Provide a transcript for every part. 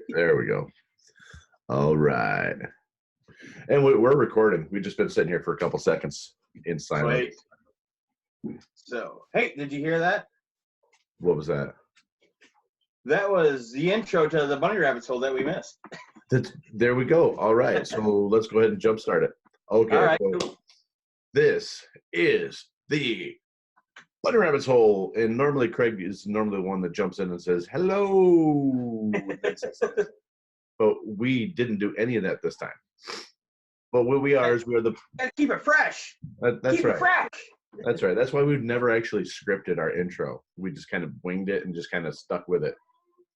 There we go. All right. And we're recording. We've just been sitting here for a couple seconds in silence. So, hey, did you hear that? What was that? That was the intro to the bunny rabbit's hole that we missed. There we go. All right. So let's go ahead and jumpstart it. Okay. All right, so cool. This is the bunny rabbit's hole. And normally Craig is normally the one that jumps in and says, hello. But we didn't do any of that this time. But what we are is we are the... Keep it fresh. That's keep right. It fresh. That's right. That's why we've never actually scripted our intro. We just kind of winged it and just kind of stuck with it.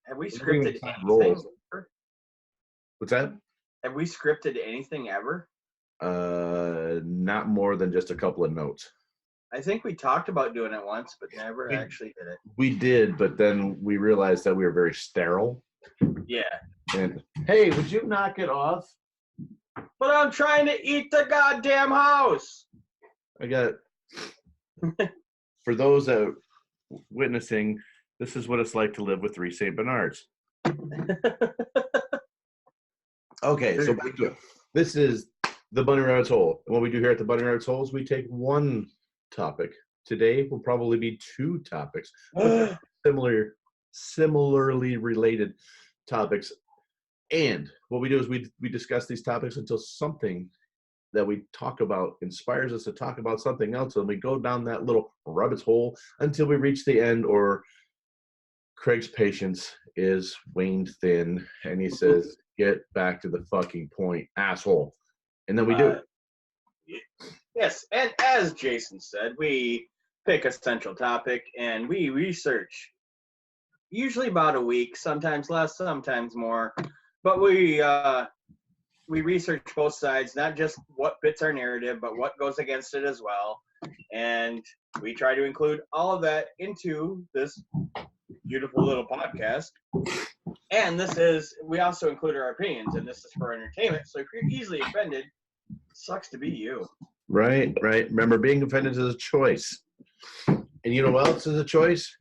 Have we scripted anything ever? What's that? Have we scripted anything ever? Not more than just a couple of notes. I think we talked about doing it once, but never actually did it. We did, but then we realized that we were very sterile. Yeah. And hey, would you knock it off? But I'm trying to eat the goddamn house. I got... For those that witnessing, this is what it's like to live with 3 St. Bernards. Okay, so back to it. This is the Bunny Rabbit's Hole. And what we do here at the Bunny Rabbit's Hole is we take one topic. Today will probably be 2 topics. Similarly related topics. And what we do is we discuss these topics until something that we talk about inspires us to talk about something else, and we go down that little rabbit's hole until we reach the end, or Craig's patience is waned thin, and he says, get back to the fucking point, asshole. And then we do. Yes, and as Jason said, we pick a central topic, and we research, usually about a week, sometimes less, sometimes more, but we research both sides, not just what fits our narrative, but what goes against it as well. And we try to include all of that into this beautiful little podcast. And we also include our opinions, and this is for entertainment. So if you're easily offended, sucks to be you. Right. Remember, being offended is a choice. And you know what else is a choice?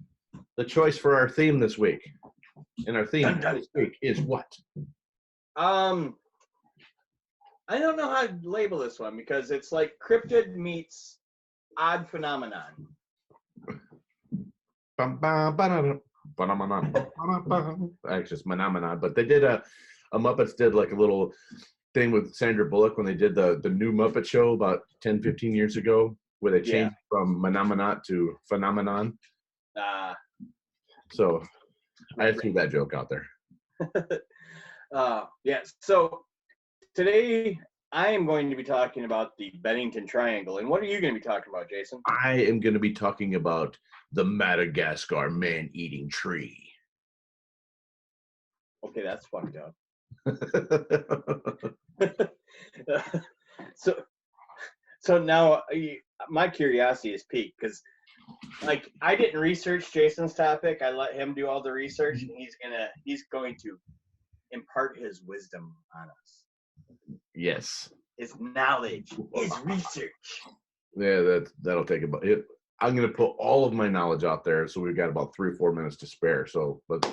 The choice for our theme this week. And our theme this week is what? I don't know how to label this one because it's like cryptid meets odd phenomenon. Actually, it's phenomenon. But they did a Muppets did like a little thing with Sandra Bullock when they did the new Muppet Show about 10, 15 years ago, where they changed from phenomenon to phenomenon. So I threw that joke out there. Yes. So today I am going to be talking about the Bennington Triangle. And what are you going to be talking about, Jason? I am going to be talking about the Madagascar man-eating tree. Okay, that's fucked up. So now my curiosity is piqued because, like, I didn't research Jason's topic. I let him do all the research, and he's going to impart his wisdom on us. Yes. His knowledge, his research. Yeah, that'll take about it. I'm going to put all of my knowledge out there, so we've got about 3 or 4 minutes to spare. So let's.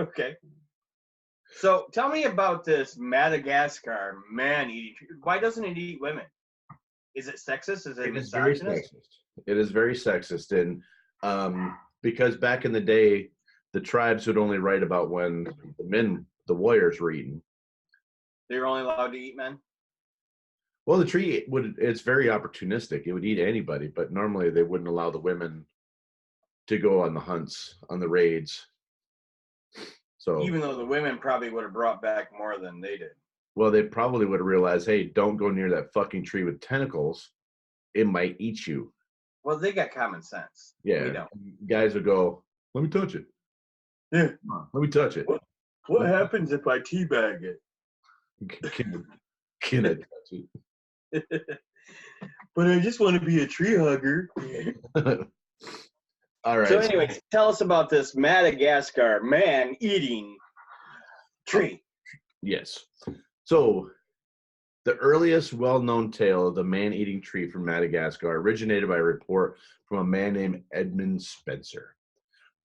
Okay. So tell me about this Madagascar man-eating tree. Why doesn't it eat women? Is it sexist? Is it misogynist? Very sexist. It is very sexist, and because back in the day, the tribes would only write about when the warriors were eaten. They were only allowed to eat men? Well, the tree it's very opportunistic. It would eat anybody, but normally they wouldn't allow the women to go on the hunts, on the raids. So even though the women probably would have brought back more than they did. Well, they probably would have realized, hey, don't go near that fucking tree with tentacles. It might eat you. Well, they got common sense. Yeah. We don't. Guys would go, let me touch it. Yeah. Let me touch it. What happens if I teabag it? Can I touch it? But I just want to be a tree hugger. All right. So anyways, tell us about this Madagascar man-eating tree. Yes. So the earliest well-known tale of the man-eating tree from Madagascar originated by a report from a man named Edmund Spencer.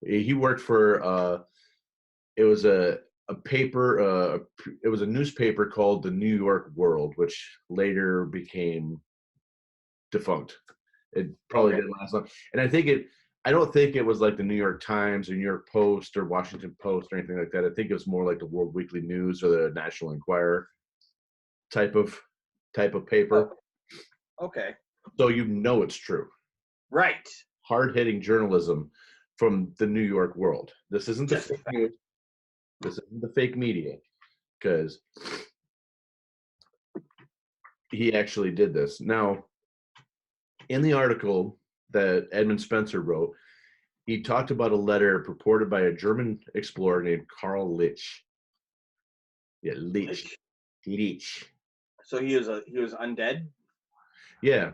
He worked for it was a paper. It was a newspaper called the New York World, which later became defunct. It probably didn't last long, and I don't think it was like the New York Times or New York Post or Washington Post or anything like that. I think it was more like the World Weekly News or the National Enquirer type of paper. Okay. So you know it's true. Right. Hard-hitting journalism from the New York World. This isn't the fake news. This isn't the fake media, because he actually did this. Now, in the article that Edmund Spencer wrote, he talked about a letter purported by a German explorer named Karl Leche. Yeah, Leche. So he was undead? Yeah,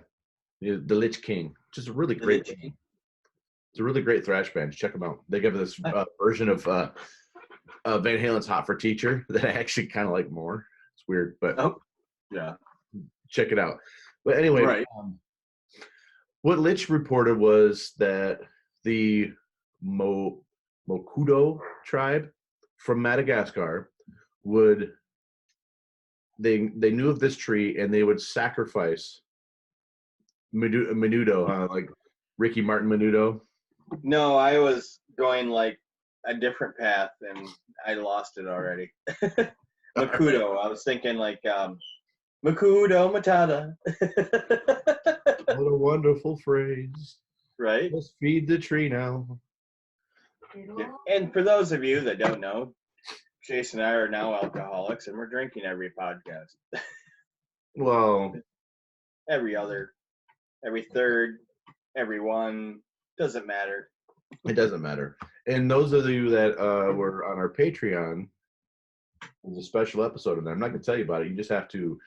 the Lich King. Just a really great. It's a really great thrash band. Check them out. They give this version of Van Halen's "Hot for Teacher" that I actually kind of like more. It's weird, but yeah, check it out. But anyway, right. What Lich reported was that the Mkodo tribe from Madagascar they knew of this tree, and they would sacrifice Menudo, like Ricky Martin Menudo. No, I was going like a different path, and I lost it already. Mkodo. I was thinking like Mkodo Matata. What a wonderful phrase. Right? Let's feed the tree now. And for those of you that don't know, Jason and I are now alcoholics, and we're drinking every podcast. Well, every other, every third, every one, doesn't matter. It doesn't matter. And those of you that were on our Patreon, there's a special episode in there. I'm not going to tell you about it. You just have to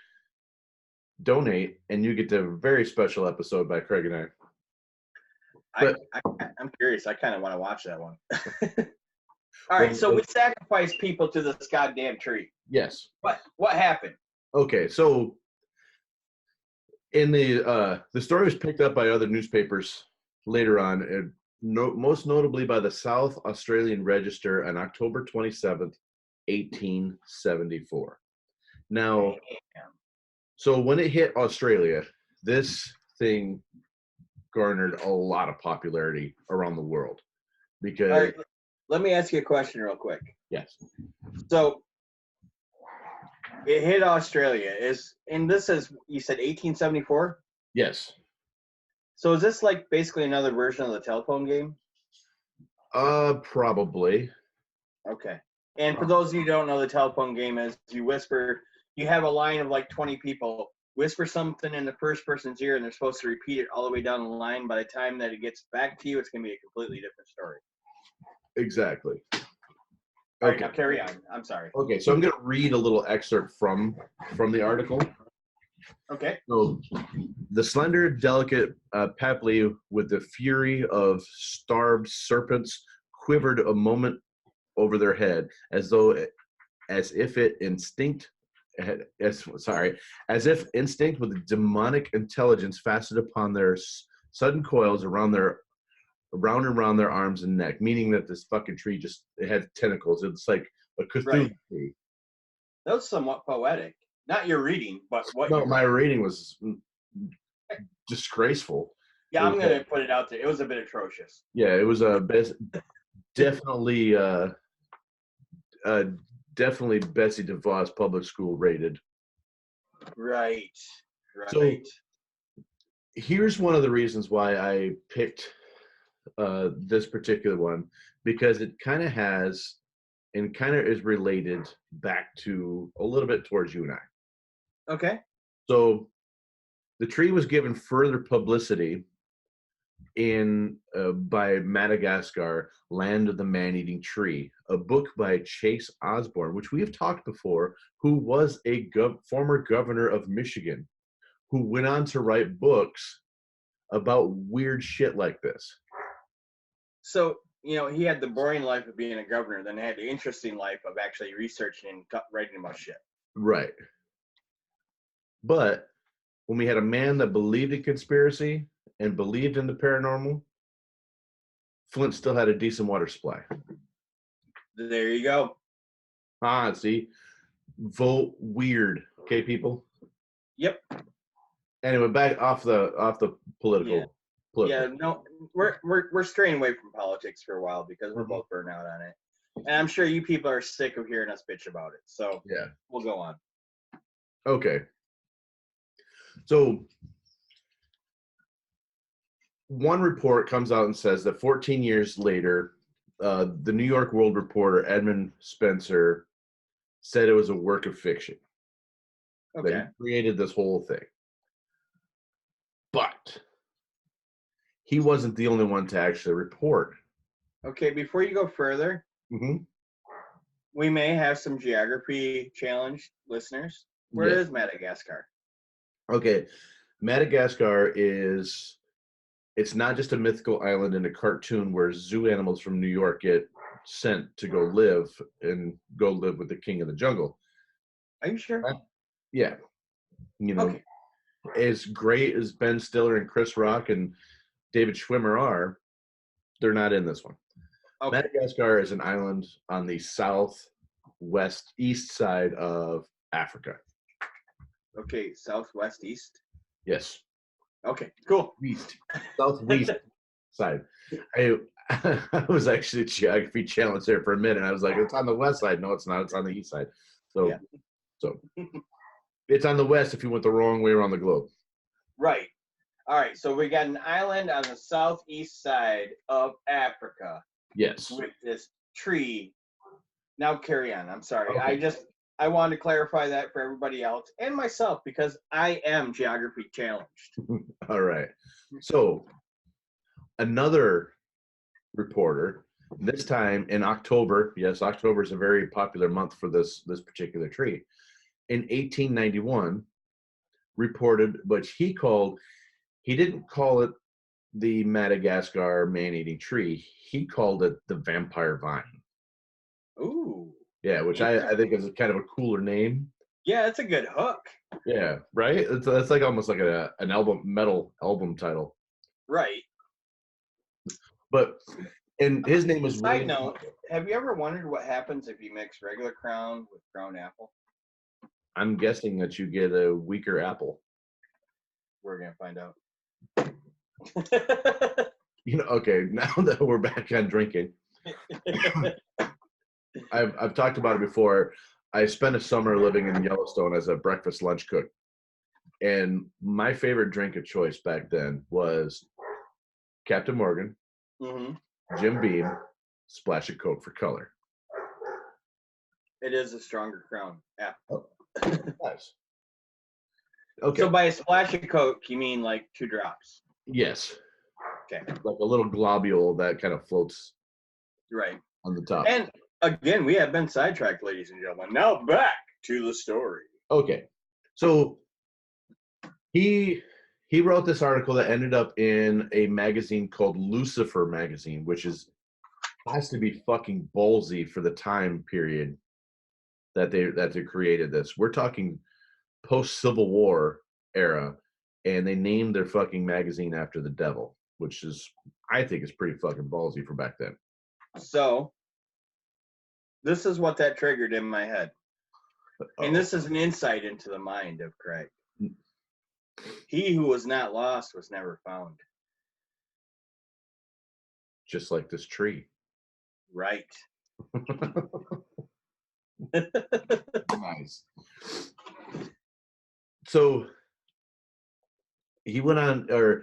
donate, and you get the very special episode by Craig and I. But, I'm curious. I kind of want to watch that one. All right, so we sacrifice people to this goddamn tree. Yes. What happened? Okay, so in the story was picked up by other newspapers later on, most notably by the South Australian Register on October 27th, 1874. Now, so when it hit Australia, this thing garnered a lot of popularity around the world because. All right, let me ask you a question real quick. Yes. So it hit Australia. And this is, you said 1874? Yes. So is this like basically another version of the telephone game? Probably. Okay. And for those of you who don't know, the telephone game is you have a line of like 20 people, whisper something in the first person's ear, and they're supposed to repeat it all the way down the line. By the time that it gets back to you, it's going to be a completely different story. Exactly. All right, now carry on. I'm sorry. Okay, so I'm going to read a little excerpt from the article. Okay. So, the slender, delicate Papley, with the fury of starved serpents, quivered a moment over their head, as if instinct with a demonic intelligence fastened upon their sudden coils around and around their arms and neck, meaning that this fucking tree it had tentacles. It's like a Cthulhu tree. That was somewhat poetic. Not your reading, but what? No, my reading was disgraceful. Yeah, I'm gonna put it out there. It was a bit atrocious. Yeah, it was definitely definitely Betsy DeVos public school rated. Right. So here's one of the reasons why I picked this particular one, because it kind of has and kind of is related back to a little bit towards you and I. Okay. So the tree was given further publicity by Madagascar, Land of the Man-Eating Tree, a book by Chase Osborne, which we have talked before, who was a former governor of Michigan, who went on to write books about weird shit like this. So, he had the boring life of being a governor, then he had the interesting life of actually researching and writing about shit. Right. But when we had a man that believed in conspiracy and believed in the paranormal, Flint still had a decent water supply. There you go. Ah, see, vote weird. Okay, people. Yep. Anyway, back off the political. Yeah. No, we're straying away from politics for a while because we're both burnt out on it, and I'm sure you people are sick of hearing us bitch about it. So Yeah. we'll go on. Okay. So one report comes out and says that 14 years later, the New York World reporter Edmund Spencer said it was a work of fiction. Okay. That he created this whole thing. But he wasn't the only one to actually report. Okay, before you go further, we may have some geography challenged listeners. Where is Madagascar? Okay, Madagascar it's not just a mythical island in a cartoon where zoo animals from New York get sent to go live with the king of the jungle. Are you sure? Yeah. You know, okay. As great as Ben Stiller and Chris Rock and David Schwimmer are, they're not in this one. Okay. Madagascar is an island on the east side of Africa. Okay, southwest east? Yes. Okay, cool. East. Southwest side. I was actually a geography challenge there for a minute. I was like, it's on the west side. No, it's not. It's on the east side. So, so it's on the west if you went the wrong way around the globe. Right. All right. So we got an island on the southeast side of Africa. Yes. With this tree. Now carry on. I'm sorry. Okay. I wanted to clarify that for everybody else and myself because I am geography challenged. All right. So another reporter, this time in October, yes, October is a very popular month for this particular tree, in 1891 reported, but he didn't call it the Madagascar man-eating tree. He called it the vampire vine. Ooh. Yeah, which I think is kind of a cooler name. Yeah, it's a good hook. Yeah, right? It's like almost like an metal album title. Right. But, and his name was Side note, have you ever wondered what happens if you mix regular crown with crown apple? I'm guessing that you get a weaker apple. We're going to find out. Okay, now that we're back on drinking. I've talked about it before. I spent a summer living in Yellowstone as a breakfast lunch cook. And my favorite drink of choice back then was Captain Morgan, Jim Beam, splash of Coke for color. It is a stronger crown. Yeah. Oh, nice. Okay. So by a splash of Coke, you mean like 2 drops? Yes. Okay. Like a little globule that kind of floats right on the top. And again, we have been sidetracked, ladies and gentlemen. Now back to the story. Okay. So he wrote this article that ended up in a magazine called Lucifer magazine, which has to be fucking ballsy for the time period that they created this. We're talking post-Civil War era, and they named their fucking magazine after the devil, which I think is pretty fucking ballsy for back then. So this is what that triggered in my head. And this is an insight into the mind of Craig. He who was not lost was never found. Just like this tree. Right. Nice. So he went on to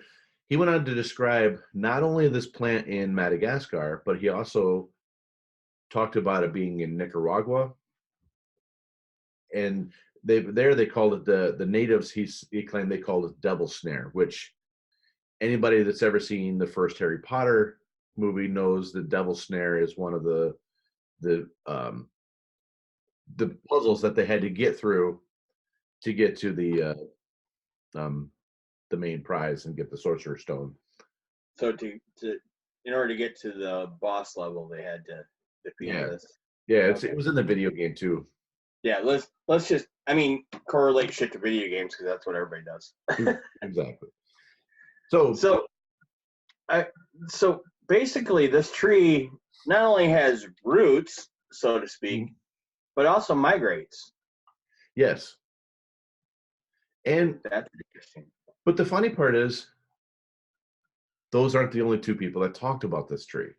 describe not only this plant in Madagascar, but he also talked about it being in Nicaragua. And they called it the natives. He claimed they called it devil snare, which anybody that's ever seen the first Harry Potter movie knows the devil snare is one of the puzzles that they had to get through to get to the main prize and get the Sorcerer's Stone. So in order to get to the boss level, they had to defeat this. Yeah, it was in the video game too. Yeah, let's just correlate shit to video games because that's what everybody does. Exactly. So basically, this tree not only has roots so to speak, but also migrates. Yes. And That's interesting. but the funny part is, those aren't the only two people that talked about this tree.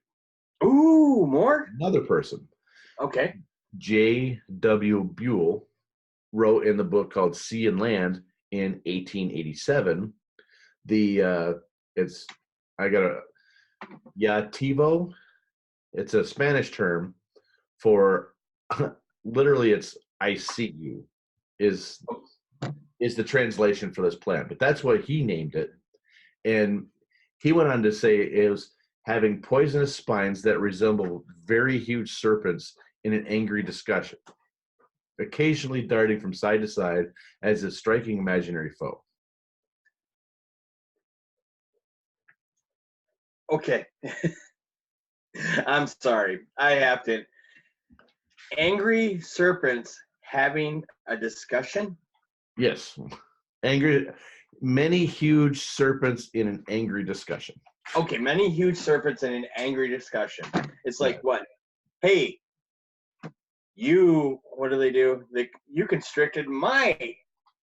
Ooh, more? Another person, Okay. J.W. Buell, wrote in the book called Sea and Land in 1887. It's I got a yativo. It's a Spanish term for literally it's I see you is the translation for this plant, but that's what he named it. And he went on to say it was having poisonous spines that resemble very huge serpents in an angry discussion, occasionally darting from side to side as a striking imaginary foe. Okay. I'm sorry. I have to. Angry serpents having a discussion? Yes. Many huge serpents in an angry discussion. Okay, many huge serpents in an angry discussion. It's like, what? Hey, what do they do? You constricted my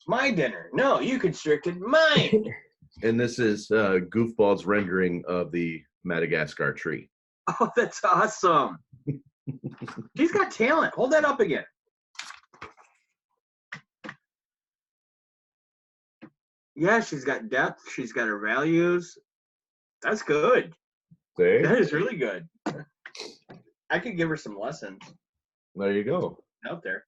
dinner. No, you constricted mine. And this is Goofball's rendering of the Madagascar tree. Oh, that's awesome. She's got talent. Hold that up again. Yeah, she's got depth. She's got her values. That's good. See? That is really good. I could give her some lessons. There you go. Out there.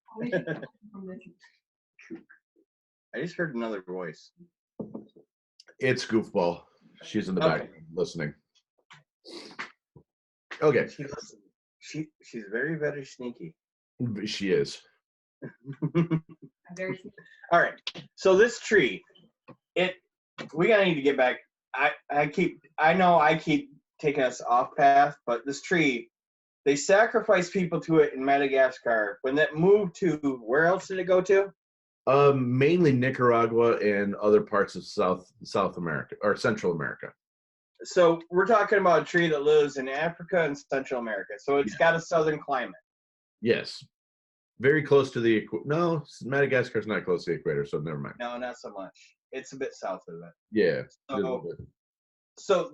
I just heard another voice. It's Goofball. She's in the back listening. Okay. She's very, very sneaky. She is. Very sneaky. All right. So this tree, we gotta need to get back. I know I keep taking us off path, but this tree, they sacrificed people to it in Madagascar. When that moved to, where else did it go to? Mainly Nicaragua and other parts of South America or Central America. So we're talking about a tree that lives in Africa and Central America. So it's got a southern climate. Yes. Very close to the no, Madagascar's not close to the equator, so never mind. No, not so much. It's a bit south of it. Yeah. So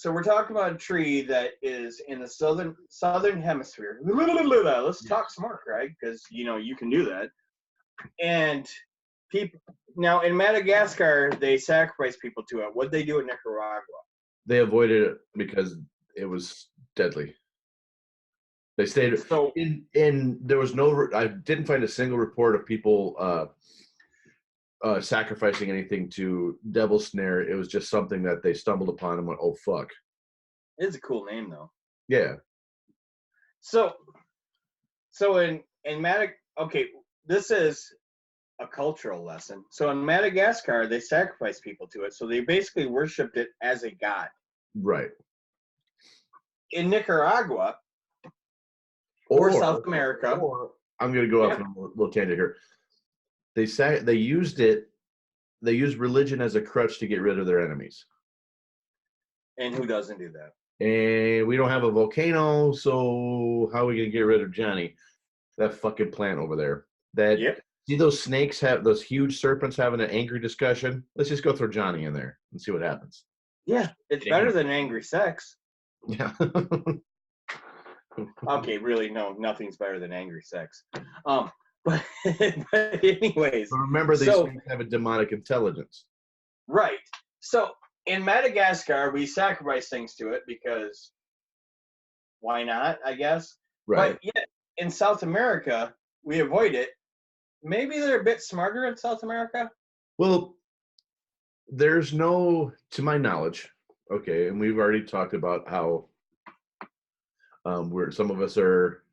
we're talking about a tree that is in the southern hemisphere. Let's talk some more, Craig, because you can do that. And people now in Madagascar, they sacrifice people to it. What'd they do in Nicaragua? They avoided it because it was deadly. They stayed in there was no. I didn't find a single report of people sacrificing anything to devil snare. It was just something that they stumbled upon and went, "Oh fuck!" It's a cool name, though. Yeah. So in okay, this is a cultural lesson. So in Madagascar, they sacrificed people to it. So they basically worshipped it as a god. Right. In Nicaragua or South America. Or, I'm going to go off on a little tangent here. They used religion as a crutch to get rid of their enemies. And who doesn't do that? And we don't have a volcano, so how are we going to get rid of Johnny? That fucking plant over there. See those snakes those huge serpents having an angry discussion? Let's just go throw Johnny in there and see what happens. Yeah, it's better than angry sex. Yeah. Okay, really, no, nothing's better than angry sex. But anyways. But remember, these things have a demonic intelligence. Right. So in Madagascar, we sacrifice things to it because why not, I guess. Right. But yet in South America, we avoid it. Maybe they're a bit smarter in South America? Well, there's no, to my knowledge, okay, and we've already talked about how where some of us are,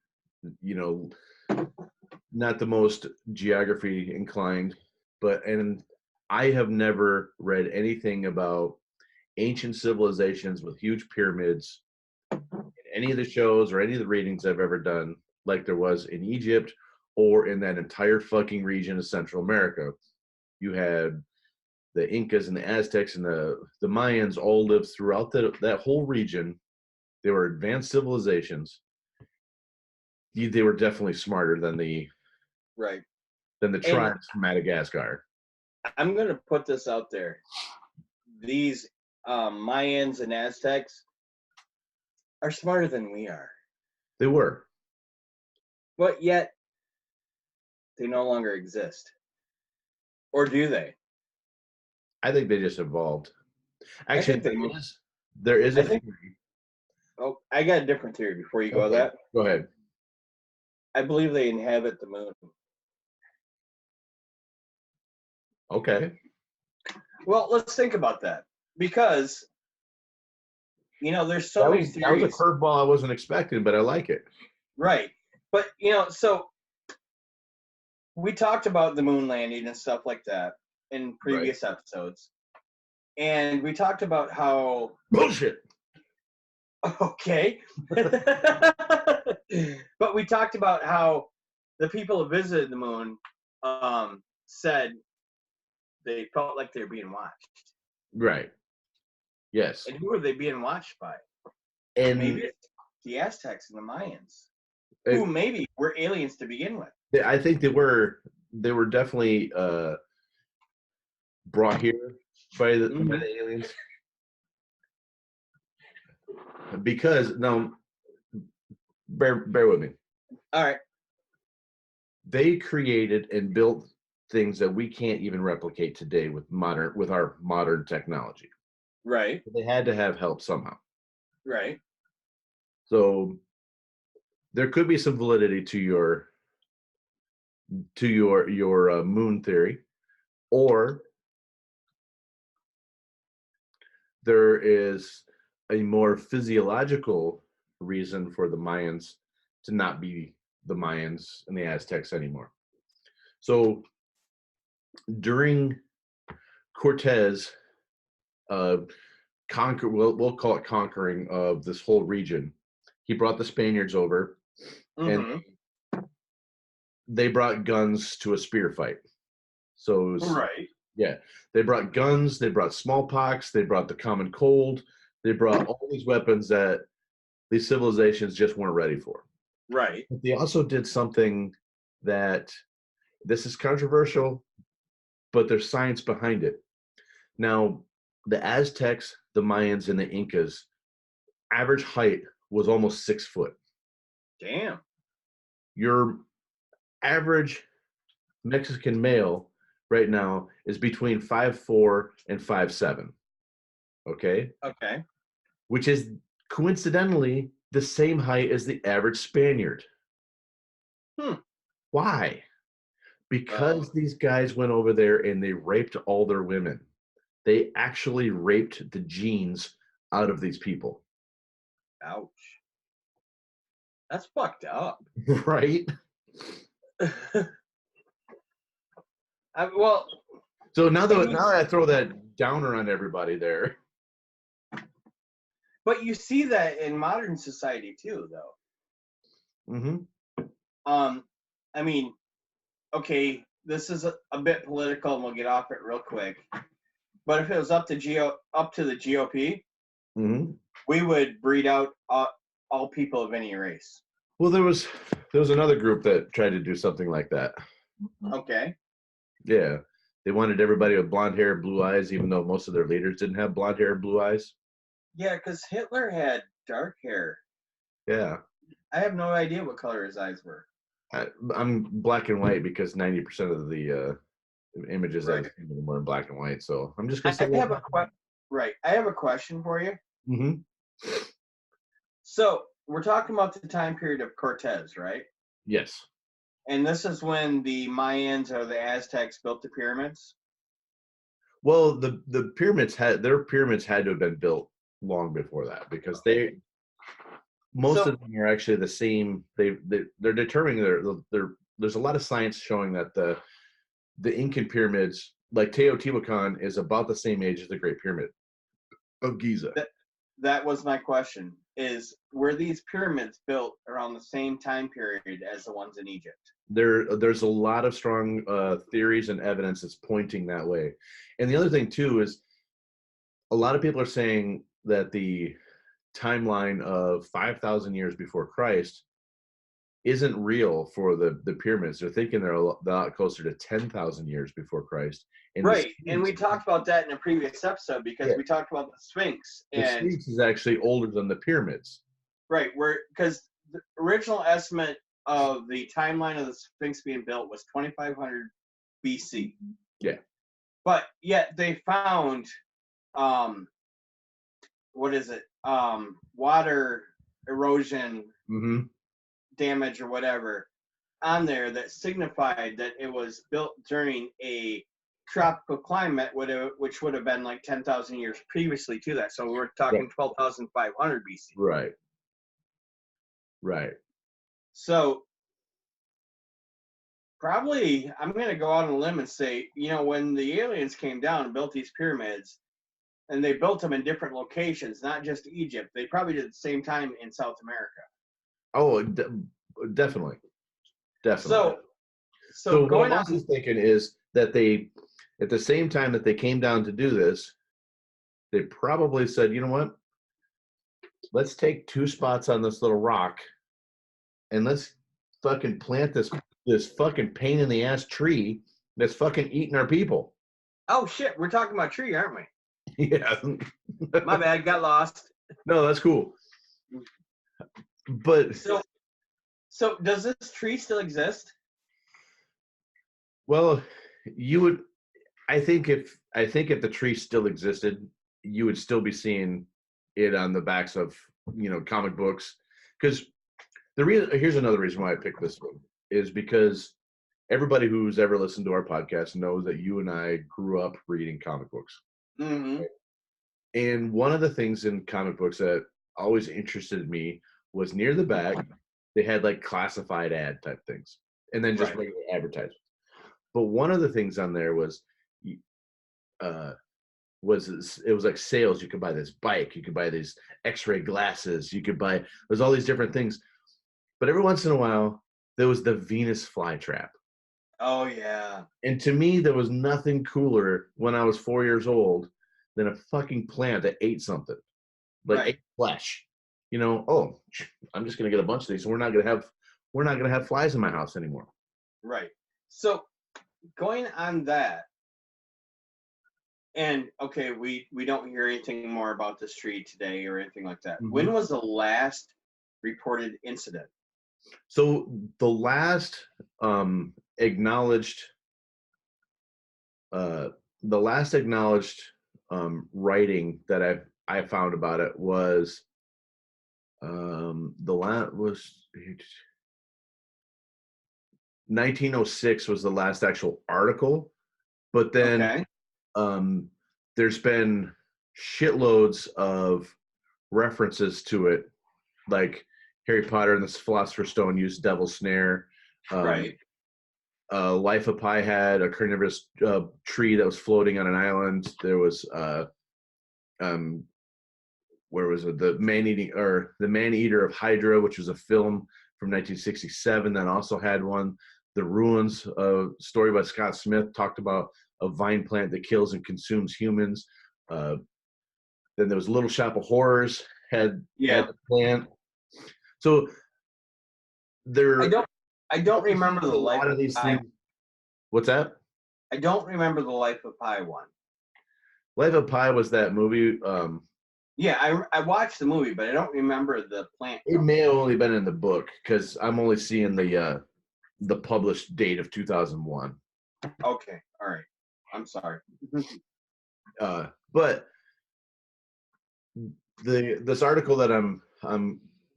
not the most geography inclined, and I have never read anything about ancient civilizations with huge pyramids in any of the shows or any of the readings I've ever done, like there was in Egypt or in that entire fucking region of Central America. You had the Incas and the Aztecs and the Mayans all lived throughout that whole region. They were advanced civilizations. they were definitely smarter than the Right. tribes from Madagascar. I'm going to put this out there. These Mayans and Aztecs are smarter than we are. They were. But yet, they no longer exist. Or do they? I think they just evolved. Actually, there is a theory. Oh, I got a different theory before you go Okay. that. Go ahead. I believe they inhabit the moon. Okay. Well, let's think about that. Because, there's so many theories. That was a curveball I wasn't expecting, but I like it. Right. But, so we talked about the moon landing and stuff like that in previous episodes. And we talked about how... Bullshit! Okay. But we talked about how the people who visited the moon said they felt like they were being watched. Right. Yes. And who are they being watched by? And maybe it's the Aztecs and the Mayans, who maybe were aliens to begin with. I think they were definitely brought here by the aliens. Because now, bear with me. All right. They created and built things that we can't even replicate today with our modern technology. Right. They had to have help somehow. Right. So there could be some validity to your moon theory, or there is a more physiological reason for the Mayans to not be the Mayans and the Aztecs anymore. So during Cortez we'll call it conquering of this whole region, he brought the Spaniards over, and they brought guns to a spear fight. So it was, yeah, they brought guns, they brought smallpox, they brought the common cold, they brought all these weapons that these civilizations just weren't ready for. Right. But they also did something that, this is controversial, but there's science behind it. Now, the Aztecs, the Mayans, and the Incas, average height was almost 6 foot. Damn. Your average Mexican male right now is between 5'4" and 5'7". Okay? Okay. Which is coincidentally the same height as the average Spaniard. Why? Because these guys went over there and they raped all their women. They actually raped the genes out of these people. Ouch. That's fucked up. Right? Well, so now that I throw that downer on everybody there. But you see that in modern society too, though. I mean, okay, this is a bit political, and we'll get off it real quick. But if it was up to the GOP, we would breed out all people of any race. Well, there was another group that tried to do something like that. Okay. Yeah, they wanted everybody with blonde hair, blue eyes, even though most of their leaders didn't have blonde hair, blue eyes. Yeah, because Hitler had dark hair. Yeah. I have no idea what color his eyes were. I'm black and white because 90% of the images I've seen were in black and white. So I'm just gonna say I have a question for you. So we're talking about the time period of Cortez, right? Yes. And this is when the Mayans or the Aztecs built the pyramids? Well, the pyramids had to have been built long before that, because most of them are actually the same. They're determining there's a lot of science showing that the Incan pyramids, like Teotihuacan, is about the same age as the Great Pyramid of Giza. That was my question. Were these pyramids built around the same time period as the ones in Egypt? There's a lot of strong theories and evidence that's pointing that way. And the other thing too is, a lot of people are saying that the timeline of 5,000 years before Christ isn't real for the pyramids. They're thinking they're a lot closer to 10,000 years before Christ. And Right, and we talked about that in a previous episode because we talked about the Sphinx. The And Sphinx is actually older than the pyramids. right, because the original estimate of the timeline of the Sphinx being built was 2500 BC. Yeah. But yet they found, what is it? Water erosion damage or whatever on there that signified that it was built during a tropical climate, which would have been like 10,000 years previously to that. So we're talking 12,500 BC. Right. Right. So probably I'm going to go out on a limb and say, you know, when the aliens came down and built these pyramids, and they built them in different locations, not just Egypt, they probably did at the same time in South America. Oh, definitely. Definitely. So going what I'm also thinking is that they, at the same time that they came down to do this, they probably said, you know what? Let's take 2 spots on this little rock and let's fucking plant this fucking pain in the ass tree that's fucking eating our people. Oh shit, we're talking about tree, aren't we? Yeah. My bad, got lost. No, that's cool. But so does this tree still exist? Well, you would. I think if the tree still existed, you would still be seeing it on the backs of comic books. Because here's another reason why I picked this one is because everybody who's ever listened to our podcast knows that you and I grew up reading comic books. Mm-hmm. Right? And one of the things in comic books that always interested me was near the back, they had like classified ad type things, and then just regular advertisements. But one of the things on there was it was like sales. You could buy this bike, you could buy these X-ray glasses, there's all these different things. But every once in a while, there was the Venus flytrap. Oh yeah. And to me, there was nothing cooler when I was 4 years old than a fucking plant that ate something, like ate flesh. Oh, I'm just gonna get a bunch of these, and we're not gonna have flies in my house anymore. Right. So going on that, and okay, we don't hear anything more about this tree today or anything like that. Mm-hmm. When was the last reported incident? So the last acknowledged writing that I found about it was the last was 1906 was the last actual article, but then there's been shitloads of references to it, like Harry Potter and the Philosopher's Stone used Devil's Snare. Life of Pi had a carnivorous tree that was floating on an island. There was where was it? The Man Eater of Hydra, which was a film from 1967 that also had one. The Ruins, story by Scott Smith, talked about a vine plant that kills and consumes humans. Then there was Little Shop of Horrors had the plant. So there. I don't remember the Life of Pi. What's that? I don't remember the Life of Pi one. Life of Pi was that movie. Yeah, I watched the movie, but I don't remember the plant. It may have only been in the book because I'm only seeing the published date of 2001. Okay, all right. I'm sorry. But this article that I'm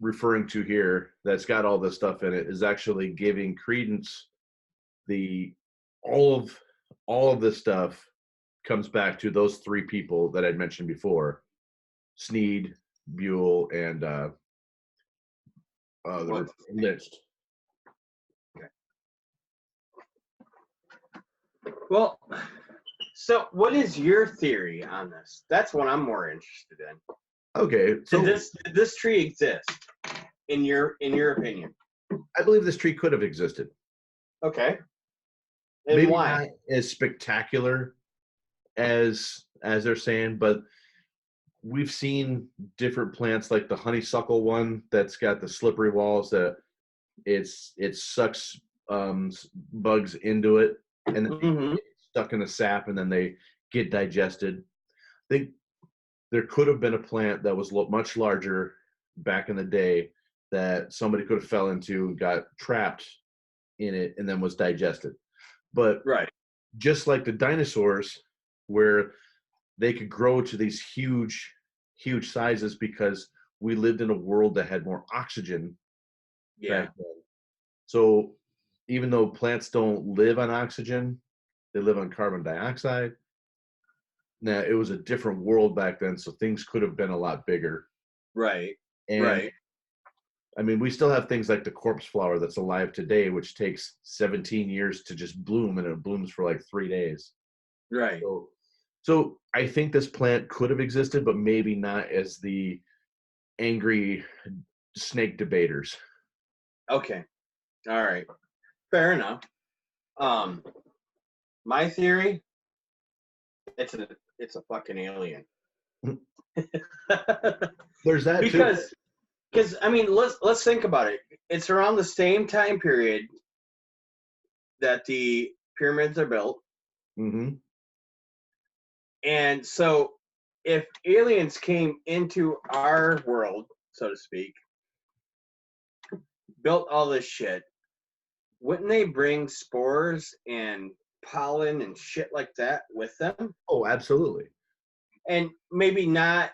referring to here that's got all this stuff in it is actually giving credence. All of this stuff comes back to those 3 people that I'd mentioned before: Sneed, Buell, and List. Okay. Well, so what is your theory on this? That's what I'm more interested in. Okay, so did this tree exist in your opinion? I believe this tree could have existed. Okay. And maybe why? Not as spectacular as they're saying, but we've seen different plants like the honeysuckle one that's got the slippery walls that it sucks bugs into it, and then they Mm-hmm. get stuck in the sap, and then they get digested. I think there could have been a plant that was much larger back in the day that somebody could have fell into, got trapped in it, and then was digested. But Right. just like the dinosaurs, where they could grow to these huge, huge sizes because we lived in a world that had more oxygen Yeah. back then. So even though plants don't live on oxygen, they live on carbon dioxide. Now, it was a different world back then, so things could have been a lot bigger. Right. And Right. I mean, we still have things like the corpse flower that's alive today, which takes 17 years to just bloom, and it blooms for like 3 days. Right. So I think this plant could have existed, but maybe not as the angry snake debaters. Okay. All right. Fair enough. My theory, it's a fucking alien. There's that too. Because I mean, let's think about it. It's around the same time period that the pyramids are built, Mm-hmm. and so if aliens came into our world, so to speak, built all this shit, wouldn't they bring spores and pollen and shit like that with them? Oh, absolutely. And maybe not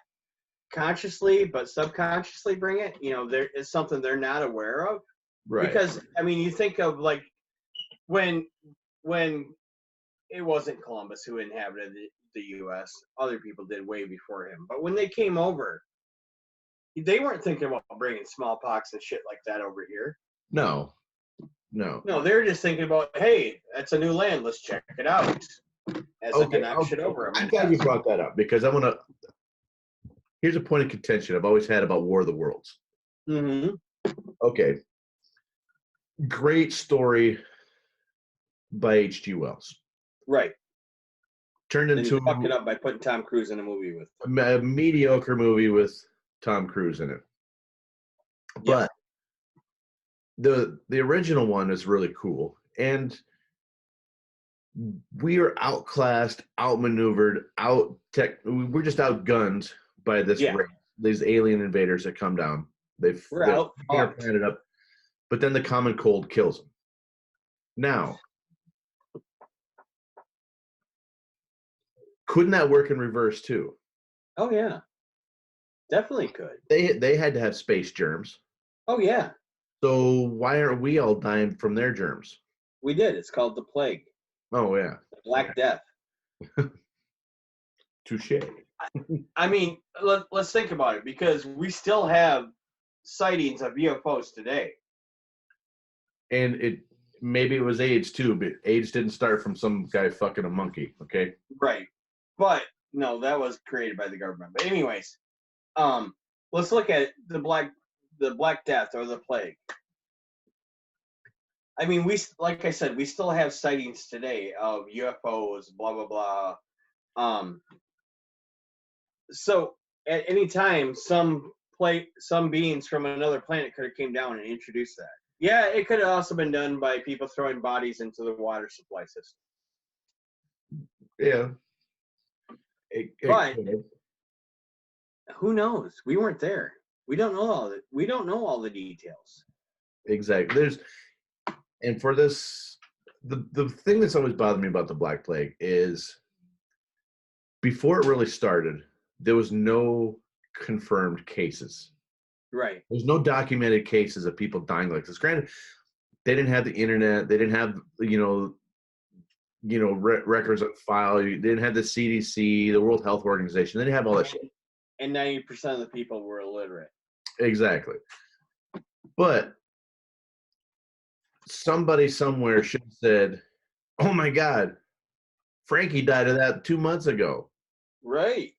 consciously, but subconsciously bring it. You know, there is something they're not aware of. Right. Because I mean, you think of like when it wasn't Columbus who inhabited the U.S. Other people did way before him. But when they came over, they weren't thinking about bringing smallpox and shit like that over here. No. No, they were just thinking about, hey, that's a new land. Let's check it out. As if to knock shit over them. I'm glad you brought that up, because I want to. Here's a point of contention I've always had about War of the Worlds. Mm-hmm. Okay. Great story by H.G. Wells. Right. Turned Then into you fucked it up by putting Tom Cruise in a movie with a mediocre movie with Tom Cruise in it. But the original one is really cool, and we are outclassed, outmaneuvered, we're just outgunned by this race, these alien invaders that come down. They're fucking our planet up, but then the common cold kills them. Now, couldn't that work in reverse too? Oh yeah, definitely could. They had to have space germs. Oh yeah. So why aren't we all dying from their germs? We did. It's called the plague. Oh yeah. The Black Death. Touche. I mean, let's think about it, because we still have sightings of UFOs today. And maybe it was AIDS too, but AIDS didn't start from some guy fucking a monkey, okay? Right. But no, that was created by the government. But anyways, let's look at the Black Death or the plague. I mean, like I said, we still have sightings today of UFOs, blah blah blah. So at any time, some beings from another planet could have came down and introduced that. Yeah, it could have also been done by people throwing bodies into the water supply system. Yeah. But who knows? We weren't there. We don't know all that. We don't know all the details. Exactly. And for this, the thing that's always bothered me about the Black Plague is, before it really started, there was no confirmed cases. Right. There's no documented cases of people dying like this. Granted, they didn't have the internet. They didn't have, records on file. They didn't have the CDC, the World Health Organization. They didn't have all that shit. And 90% of the people were illiterate. Exactly. But somebody somewhere should have said, oh my God, Frankie died of that 2 months ago. Right.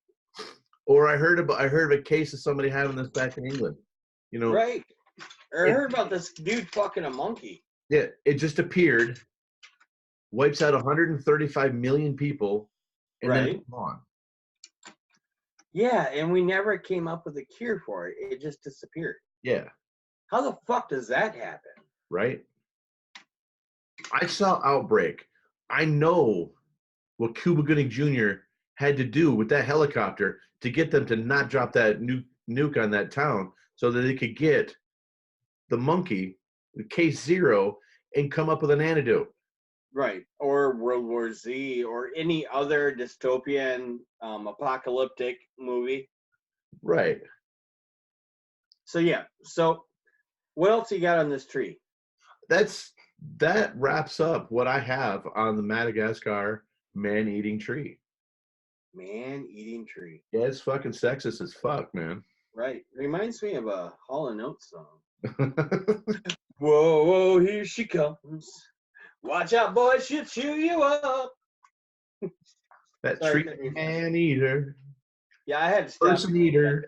Or I heard of a case of somebody having this back in England. Right. Or I heard about this dude fucking a monkey. Yeah, it just appeared, wipes out 135 million people, and then it's gone. Yeah, and we never came up with a cure for it. It just disappeared. Yeah. How the fuck does that happen? right? I saw Outbreak. I know what Cuba Gooding Jr. had to do with that helicopter to get them to not drop that nuke on that town so that they could get the monkey, case zero, and come up with an antidote. Right. Or World War Z or any other dystopian apocalyptic movie. Right. So yeah. So what else you got on this tree? That wraps up what I have on the Madagascar man-eating tree. Man-eating tree. Yeah, it's fucking sexist as fuck, man. Right. Reminds me of a Hall & Oates song. Whoa, whoa, here she comes. Watch out, boy, she'll chew you up. That Sorry, tree man-eater. Yeah, I had to stop. Person eater.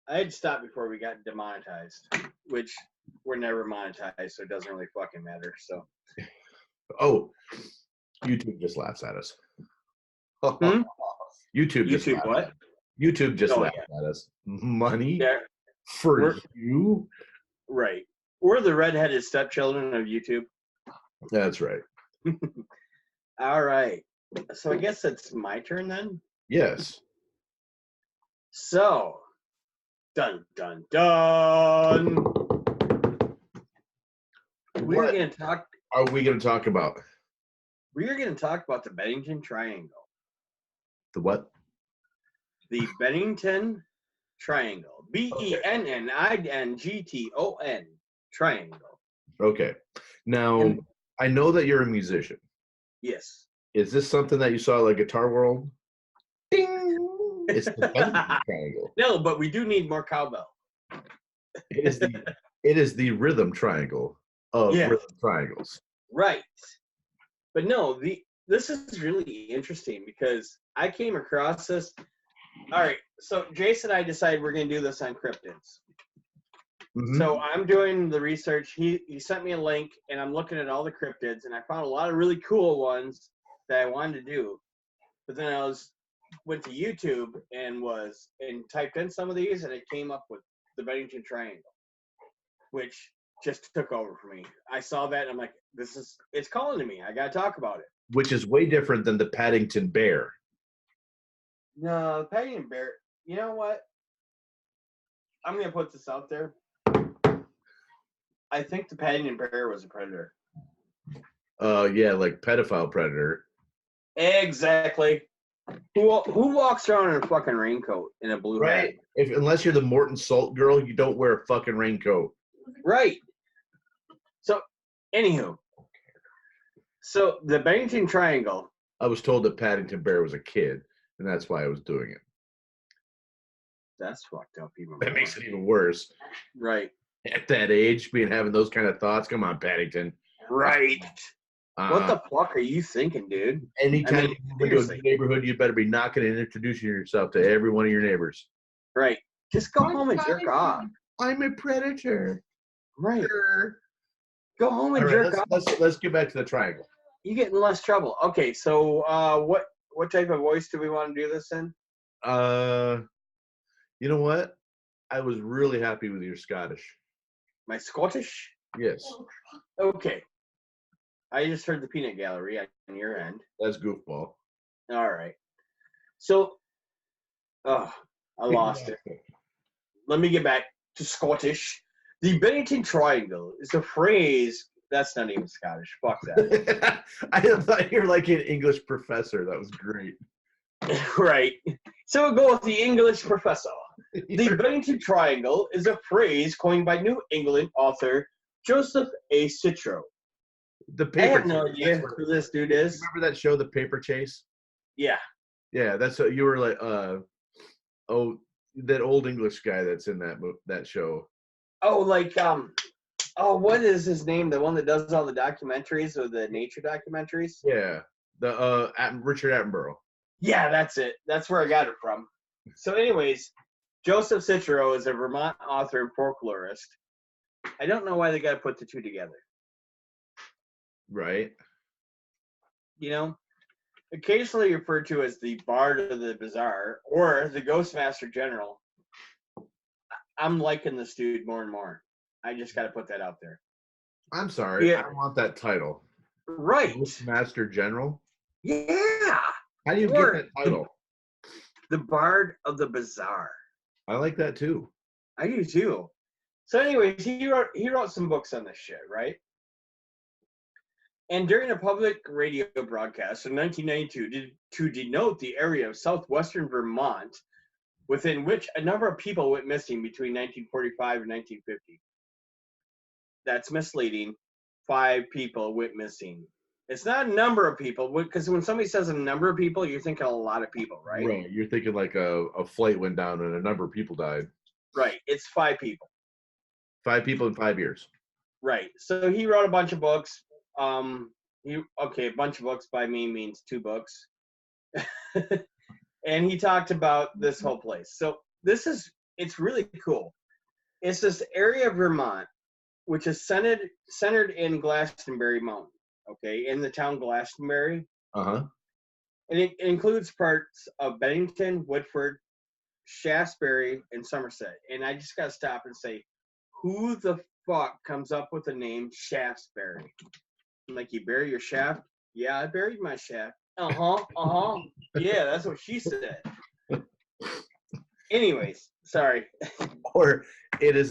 I had to stop before we got demonetized, which we're never monetized, so it doesn't really fucking matter. So. Oh, YouTube just laughs at us. YouTube just YouTube what? YouTube just laughed at us. Money for you? Right. We're the redheaded stepchildren of YouTube. That's right. All right. So I guess it's my turn then? Yes. So, dun, dun, dun. What are we going to talk about? We're going to talk about the Bennington Triangle. The what? The Bennington Triangle. Bennington Triangle. Okay. Now, I know that you're a musician. Yes. Is this something that you saw like Guitar World? Ding! It's the Bennington Triangle. No, but we do need more cowbell. It is the rhythm triangle of rhythm triangles. Right. But no, this is really interesting because I came across this. All right, so Jason and I decided we're going to do this on cryptids. Mm-hmm. So I'm doing the research. He sent me a link, and I'm looking at all the cryptids, and I found a lot of really cool ones that I wanted to do. But then I went to YouTube and typed in some of these, and it came up with the Bennington Triangle, which just took over for me. I saw that, and I'm like, it's calling to me. I got to talk about it. Which is way different than the Paddington Bear. No, the Paddington Bear, you know what? I'm going to put this out there. I think the Paddington Bear was a predator. Yeah, like pedophile predator. Exactly. Who walks around in a fucking raincoat in a blue hat? Unless you're the Morton Salt girl, you don't wear a fucking raincoat. Right. So, anywho. So, the Bennington Triangle. I was told that Paddington Bear was a kid, and that's why I was doing it. That's fucked up even more. That makes it even worse. Right. At that age, having those kind of thoughts. Come on, Paddington. Right. What the fuck are you thinking, dude? Anytime you move into a neighborhood, you better be knocking and introducing yourself to every one of your neighbors. Right. Just go home and jerk off. I'm a predator. Right. Sure. Go home and jerk off. Let's get back to the triangle. You get in less trouble. Okay, so what type of voice do we want to do this in? You know what? I was really happy with your Scottish. My Scottish? Yes. Okay. I just heard the peanut gallery on your end. That's goofball. All right. So, I lost it. Let me get back to Scottish. The Bennington Triangle is a phrase. That's not even Scottish. Fuck that. I thought you were like an English professor. That was great. Right. So we'll go with the English professor. The Bennington Triangle is a phrase coined by New England author Joseph A. Citro. I have no idea who this dude is. Remember that show, The Paper Chase? Yeah. Yeah, that's what you were like. That old English guy that's in that show. Oh, like what is his name? The one that does all the documentaries or the nature documentaries? Yeah, the Richard Attenborough. Yeah, that's it. That's where I got it from. So, anyways, Joseph Citro is a Vermont author and folklorist. I don't know why they got to put the two together. Right. You know, occasionally referred to as the Bard of the Bazaar or the Ghostmaster General. I'm liking this dude more and more. I just got to put that out there. I'm sorry. Yeah, I want that title. right. Postmaster General. Yeah. How do you get Or that title? the Bard of the Bazaar. I like that too. I do too. So, anyways, he wrote some books on this shit, right? And during a public radio broadcast in 1992, to denote the area of southwestern Vermont, within which a number of people went missing between 1945 and 1950. That's misleading. 5 people went missing. It's not a number of people, because when somebody says a number of people, you're thinking a lot of people, right? Right. You're thinking like a flight went down and a number of people died. Right. It's 5 people. 5 people in 5 years. Right. So he wrote a bunch of books. A bunch of books by me means 2 books. And he talked about this whole place. So it's really cool. It's this area of Vermont, which is centered in Glastonbury Mountain, okay, in the town Glastonbury. Uh-huh. And it includes parts of Bennington, Woodford, Shaftesbury, and Somerset. And I just got to stop and say, who the fuck comes up with the name Shaftesbury? Like, you bury your shaft? Yeah, I buried my shaft. Yeah, that's what she said. Anyways, sorry. Or it's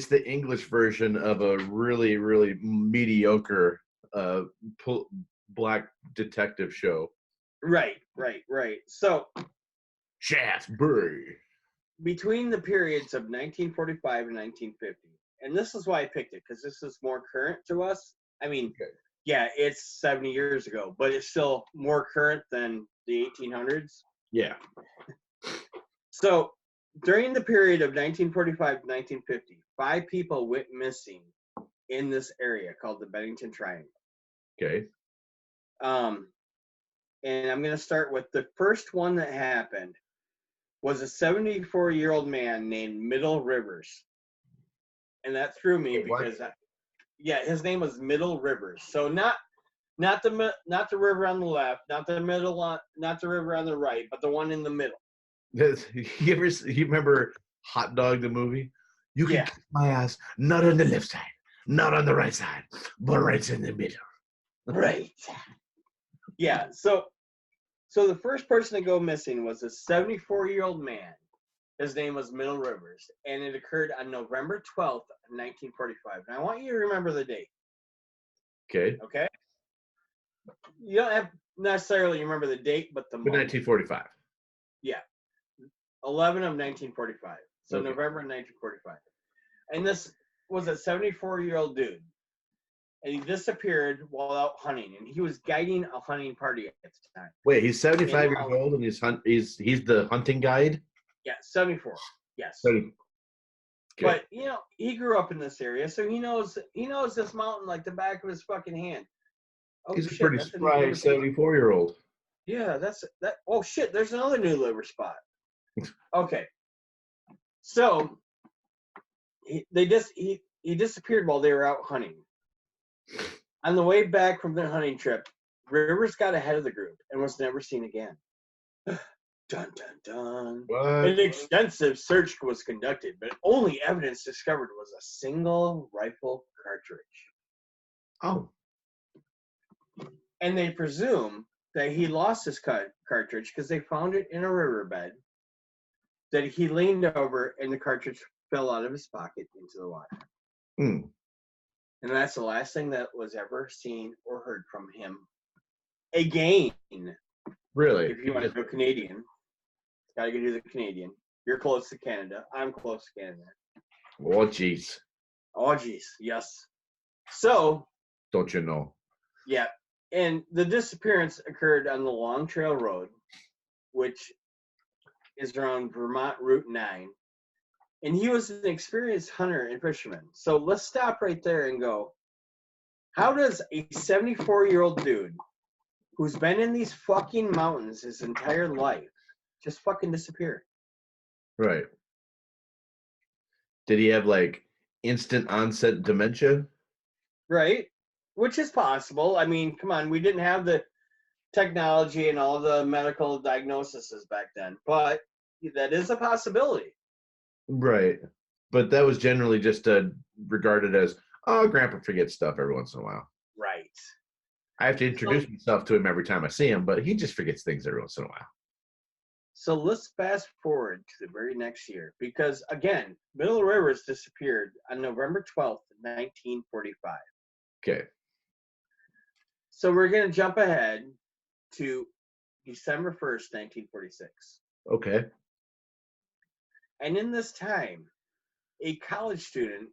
the English version of a really, really mediocre black detective show. Right. So, Shaftesbury. between the periods of 1945 and 1950, and this is why I picked it, because this is more current to us. I mean, Okay. yeah, it's 70 years ago, but it's still more current than the 1800s. Yeah. So, during the period of 1945 to 1950, 5 people went missing in this area called the Bennington Triangle. Okay. And I'm going to start with the first one that happened was a 74-year-old man named Middle Rivers. And that threw me because his name was Middle Rivers. So not the river on the left, not the river on the right, but the one in the middle. You remember Hot Dog the movie? You can Yeah. kick my ass, not on the left side, not on the right side, but right in the middle. Right. Yeah. So the first person to go missing was a 74-year-old man. His name was Middle Rivers, and it occurred on November 12th, 1945. And I want you to remember the date. Okay. Okay? You don't have necessarily remember the date, but the month. 1945. Yeah. 11 of 1945. So Okay. November 1945. And this was a 74-year-old dude. And he disappeared while out hunting. And he was guiding a hunting party at the time. Wait, he's 75 years old and he's the hunting guide? Yeah, 74. Yes. 70. Okay. But he grew up in this area, so he knows this mountain like the back of his fucking hand. Oh, he's a shit, pretty that's spry 74-year-old. Yeah, that's that. Oh shit, there's another new liver spot. Okay, so he disappeared while they were out hunting. On the way back from their hunting trip, Rivers got ahead of the group and was never seen again. Dun, dun, dun. What? An extensive search was conducted, but only evidence discovered was a single rifle cartridge. Oh. And they presume that he lost his cartridge because they found it in a riverbed, that he leaned over and the cartridge fell out of his pocket into the water. Hmm. And that's the last thing that was ever seen or heard from him again. Really? If you want to go Canadian, gotta go do the Canadian. You're close to Canada. I'm close to Canada. Oh, jeez. Oh, geez. Yes. So. Don't you know? Yeah. And the disappearance occurred on the Long Trail Road, which is around Vermont Route 9. And he was an experienced hunter and fisherman. So let's stop right there and go, how does a 74-year-old dude who's been in these fucking mountains his entire life just fucking disappear? Right. Did he have like instant onset dementia? Right. Which is possible. I mean, come on, we didn't have the technology and all the medical diagnoses back then, but that is a possibility. Right. But that was generally just regarded as, Oh, Grandpa forgets stuff every once in a while. Right. I have to introduce myself to him every time I see him, but he just forgets things every once in a while. So let's fast forward to the very next year because, again, Middle Rivers disappeared on November 12th, 1945. Okay. So we're going to jump ahead to December 1st, 1946. Okay. And in this time, a college student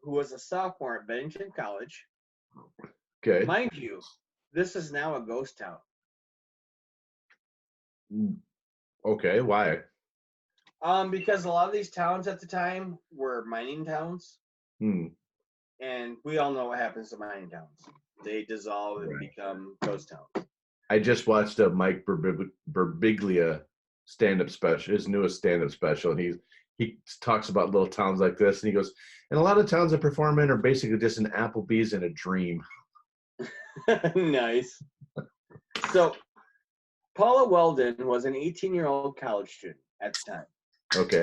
who was a sophomore at Bennington College, Okay. mind you, this is now a ghost town. Okay. Why? Because a lot of these towns at the time were mining towns. And we all know what happens to mining towns. They dissolve and become ghost towns. I just watched a Mike Birbiglia stand-up special, his newest stand-up special, and he talks about little towns like this, and he goes, and a lot of towns I perform in are basically just an Applebee's and a dream. Nice. So, Paula Weldon was an 18-year-old college student at the time. Okay.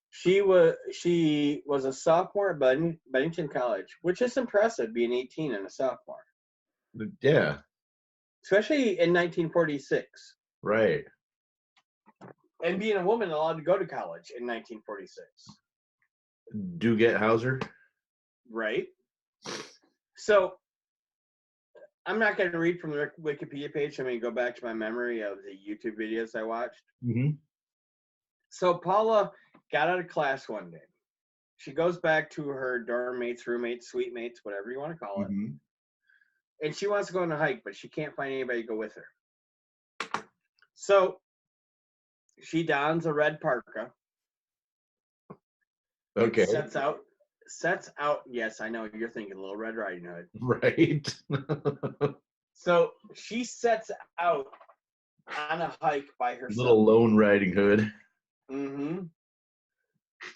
She was a sophomore at Bennington College, which is impressive, being 18 and a sophomore. Yeah. Especially in 1946. Right. And being a woman allowed to go to college in 1946. Do get Hauser? Right. So, I'm not going to read from the Wikipedia page. I'm going to go back to my memory of the YouTube videos I watched. Mm-hmm. So, Paula got out of class one day. She goes back to her dorm mates, roommates, suite mates, whatever you want to call it. Mm-hmm. And she wants to go on a hike, but she can't find anybody to go with her. So she dons a red parka. Okay. Sets out. Yes, I know you're thinking Little Red Riding Hood. Right. So she sets out on a hike by herself. Little Lone Riding Hood. Mm-hmm.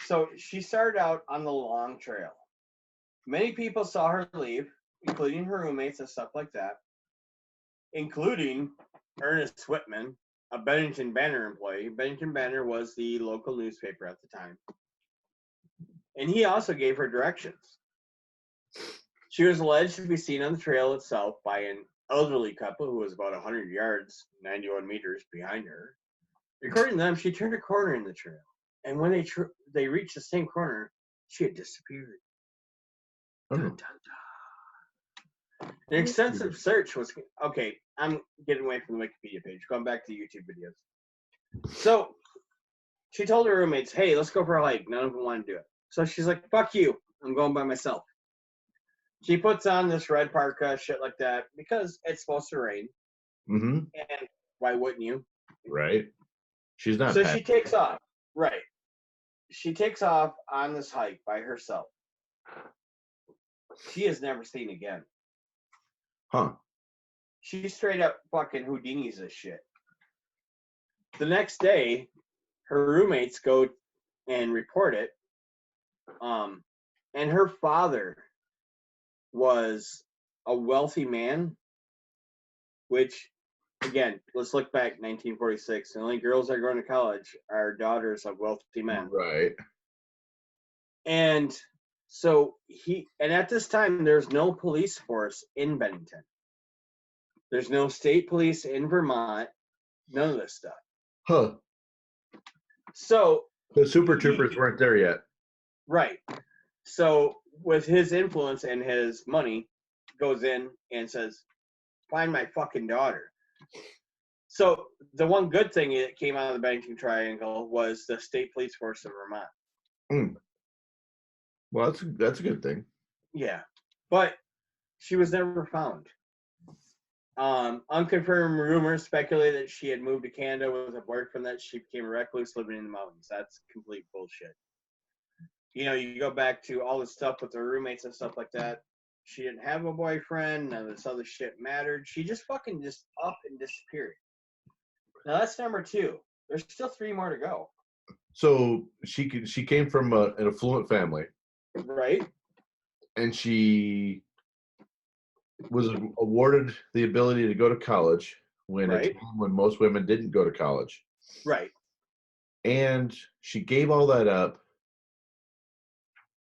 So she started out on the long trail. Many people saw her leave, including her roommates and stuff like that, including Ernest Whitman, a Bennington Banner employee. Bennington Banner was the local newspaper at the time. And he also gave her directions. She was alleged to be seen on the trail itself by an elderly couple who was about 100 yards, 91 meters behind her. According to them, she turned a corner in the trail. And when they reached the same corner, she had disappeared. Oh. Dun, dun, dun. An extensive search was... Okay, I'm getting away from the Wikipedia page. Going back to the YouTube videos. So, she told her roommates, hey, let's go for a hike. None of them want to do it. So she's like, fuck you. I'm going by myself. She puts on this red parka, shit like that, because it's supposed to rain. Mm-hmm. And why wouldn't you? Right. She's not. So she takes off. Right. She takes off on this hike by herself. She is never seen again. Huh. She straight up fucking Houdini's this shit. The next day, her roommates go and report it. And her father was a wealthy man, which, again, let's look back, 1946. The only girls that are going to college are daughters of wealthy men. Right. And so and at this time, there's no police force in Bennington. There's no state police in Vermont. None of this stuff. Huh. So the Super Troopers weren't there yet. Right. So with his influence and his money, goes in and says, find my fucking daughter. So the one good thing that came out of the Bennington Triangle was the state police force of Vermont. Mm. Well, that's a good thing. Yeah. But she was never found. Unconfirmed rumors speculate that she had moved to Canada with a boyfriend, that she became a recluse living in the mountains. That's complete bullshit. You know, you go back to all the stuff with her roommates and stuff like that. She didn't have a boyfriend. None of this other shit mattered. She just fucking just up and disappeared. Now that's number 2. There's still 3 more to go. So she came from an affluent family. Right. And she was awarded the ability to go to college when most women didn't go to college. Right. And she gave all that up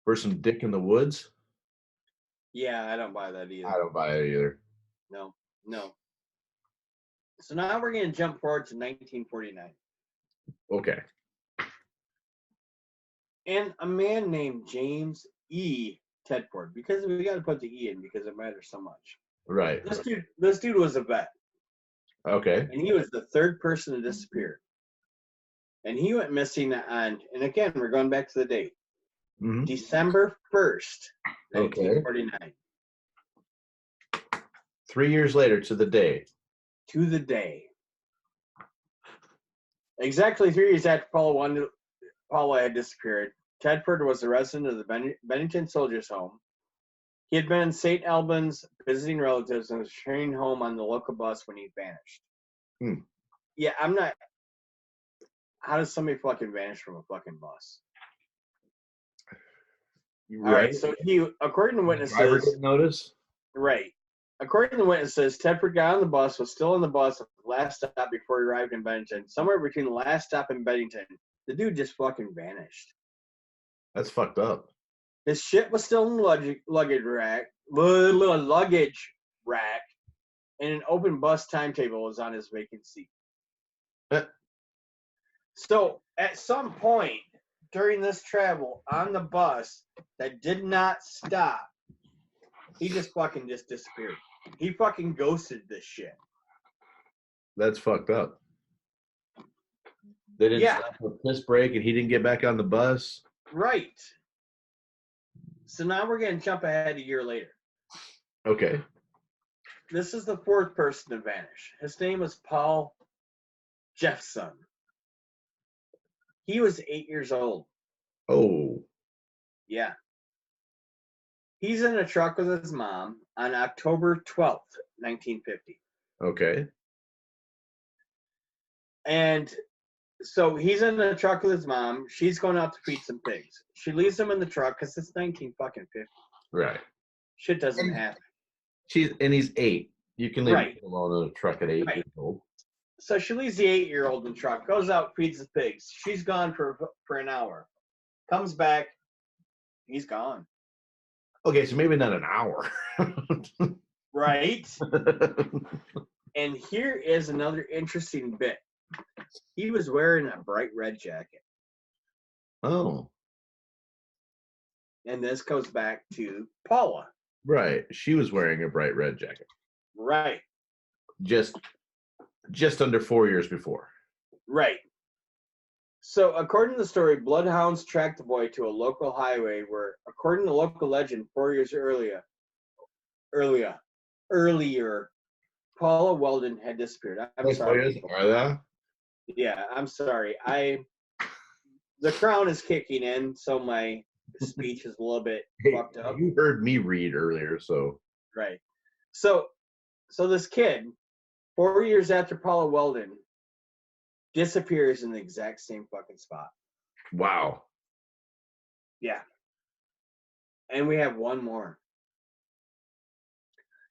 for some dick in the woods. Yeah, I don't buy that either. I don't buy it either. No. So now we're going to jump forward to 1949. Okay. And a man named James E. Tedford, because we got to put the E in because it matters so much. Right. This dude was a vet. Okay. And he was the third person to disappear. And he went missing on, and again, we're going back to the date, December 1st, 1949. 3 years later to the day. To the day. Exactly 3 years after Paula had disappeared, Tedford was a resident of the Bennington Soldiers' Home. He had been in St. Albans visiting relatives and was returning home on the local bus when he vanished. Yeah, I'm not. How does somebody fucking vanish from a fucking bus? Right. All right, so according to witnesses, driver didn't notice. Right. According to witnesses, Tedford got on the bus, was still on the bus at the last stop before he arrived in Bennington. Somewhere between the last stop and Bennington, the dude just fucking vanished. That's fucked up. His shit was still in the luggage rack, and an open bus timetable was on his vacant seat. So at some point during this travel on the bus that did not stop, he just disappeared. He fucking ghosted this shit. That's fucked up. They didn't stop for a piss break and he didn't get back on the bus. Right. So now we're going to jump ahead a year later. Okay. This is the fourth person to vanish. His name was Paul Jeffson. He was 8 years old. Oh. Yeah. He's in a truck with his mom on October 12th, 1950. Okay. And so he's in a truck with his mom. She's going out to feed some pigs. She leaves him in the truck because it's 1950. Right. Shit doesn't happen. He's 8. You can leave him alone in a truck at 8 Right. years old. So she leaves the 8-year-old in the truck, goes out, feeds the pigs. She's gone for an hour. Comes back. He's gone. Okay, so maybe not an hour. Right. And here is another interesting bit. He was wearing a bright red jacket. Oh. And this goes back to Paula. Right. She was wearing a bright red jacket. Right. Just under 4 years before. Right. So, according to the story, bloodhounds tracked the boy to a local highway where, according to local legend, 4 years earlier, Paula Weldon had disappeared. I'm sorry. Are they? Yeah, I'm sorry. The crown is kicking in, so my speech is a little bit fucked up. You heard me read earlier, so. Right. So this kid, 4 years after Paula Weldon, disappears in the exact same fucking spot. Wow. Yeah. And we have one more.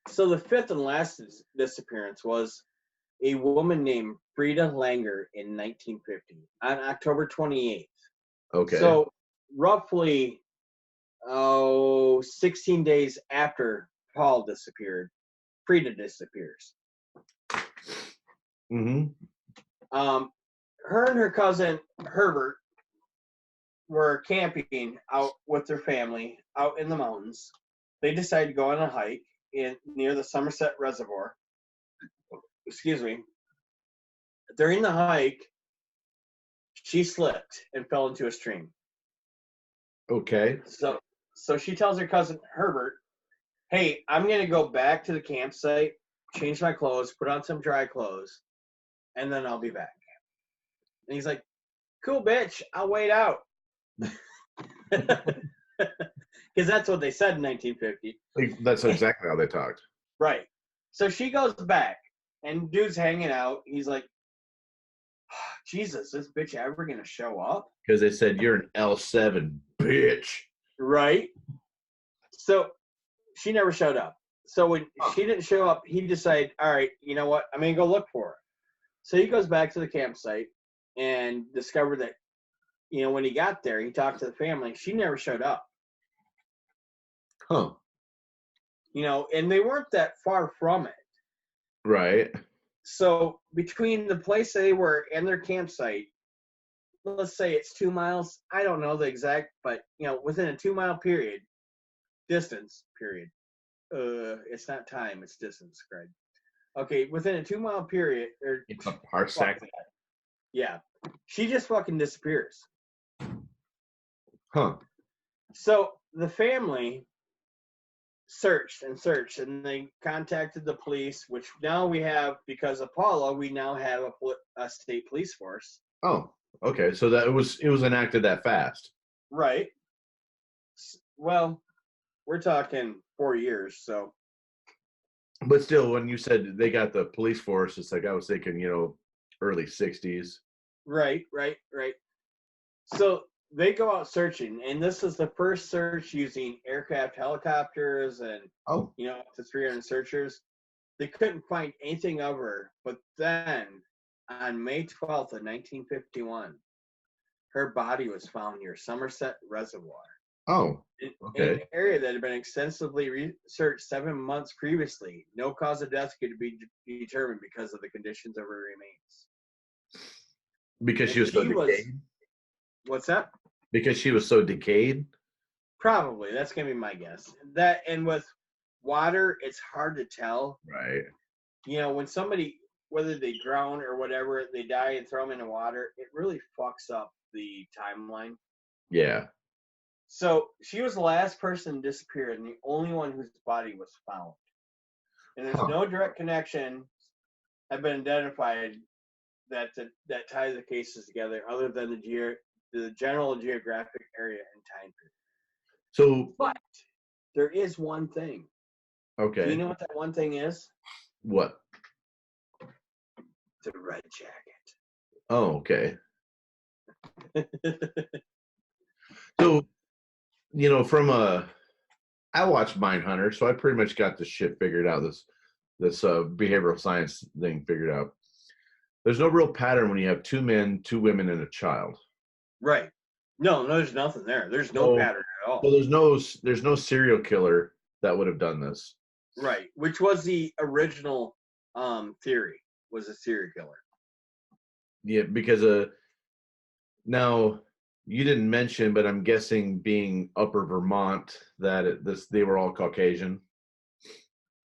So the fifth and last disappearance was a woman named Frida Langer in 1950 on October 28th. Okay. So roughly 16 days after Paul disappeared, Frida disappears. Mm-hmm. Her and her cousin Herbert were camping out with their family out in the mountains. They decided to go on a hike near the Somerset Reservoir. Excuse me. During the hike, she slipped and fell into a stream. Okay. So she tells her cousin Herbert, "Hey, I'm gonna go back to the campsite, change my clothes, put on some dry clothes, and then I'll be back." And he's like, "Cool, bitch, I'll wait out." Because that's what they said in 1950. That's exactly how they talked. Right. So she goes back, and dude's hanging out. He's like, "Jesus, this bitch ever gonna show up?" Because they said, "You're an L7, bitch." Right. So she never showed up. So when she didn't show up, he decided, all right, you know what? I'm going to go look for her. So he goes back to the campsite and discovered that, when he got there, he talked to the family. She never showed up. Huh. and they weren't that far from it. Right. So between the place they were and their campsite, let's say it's 2 miles. I don't know the exact, but within a 2 mile distance. It's not time, it's distance, Greg. Okay, within a 2 mile period, or It's a parsec. Yeah, she just fucking disappears. Huh. So the family searched and searched, and they contacted the police, which now we have, because of Paula, we now have a state police force. Oh, okay. So that it was enacted that fast. Right. Well, we're talking 4 years, so. But still, when you said they got the police force, it's like I was thinking, early 60s. Right. So they go out searching, and this is the first search using aircraft, helicopters, and up to 300 searchers. They couldn't find anything of her, but then on May 12th of 1951, her body was found near Somerset Reservoir. Oh, okay. In an area that had been extensively researched 7 months previously. No cause of death could be determined because of the conditions of her remains. Because she was so decayed? What's that? Because she was so decayed? Probably. That's going to be my guess. That, and with water, it's hard to tell. Right. When somebody, whether they drown or whatever, they die and throw them in the water, it really fucks up the timeline. Yeah. So she was the last person to disappear and the only one whose body was found. And there's no direct connection have been identified that tie the cases together, other than the general geographic area and time period. So, but there is one thing. Okay. Do you know what that one thing is? What? The red jacket. Oh, okay. So, I watched Mindhunter, so I pretty much got this shit figured out. This behavioral science thing figured out. There's no real pattern when you have 2 men, 2 women, and a child. Right. No, there's nothing there. There's no pattern at all. So there's no serial killer that would have done this. Right. Which was the original theory, was a serial killer. Yeah, because now you didn't mention, but I'm guessing being Upper Vermont that they were all Caucasian.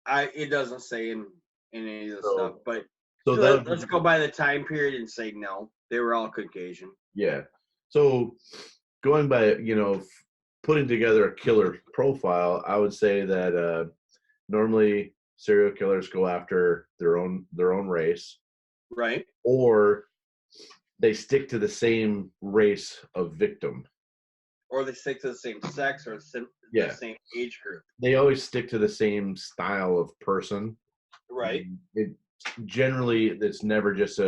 It doesn't say in any of the stuff, but so let's go by the time period and say no, they were all Caucasian. Yeah. So going by putting together a killer profile, I would say that normally serial killers go after their own race, right? Or they stick to the same race of victim, or they stick to the same sex or the same age group. They always stick to the same style of person, right? It's never just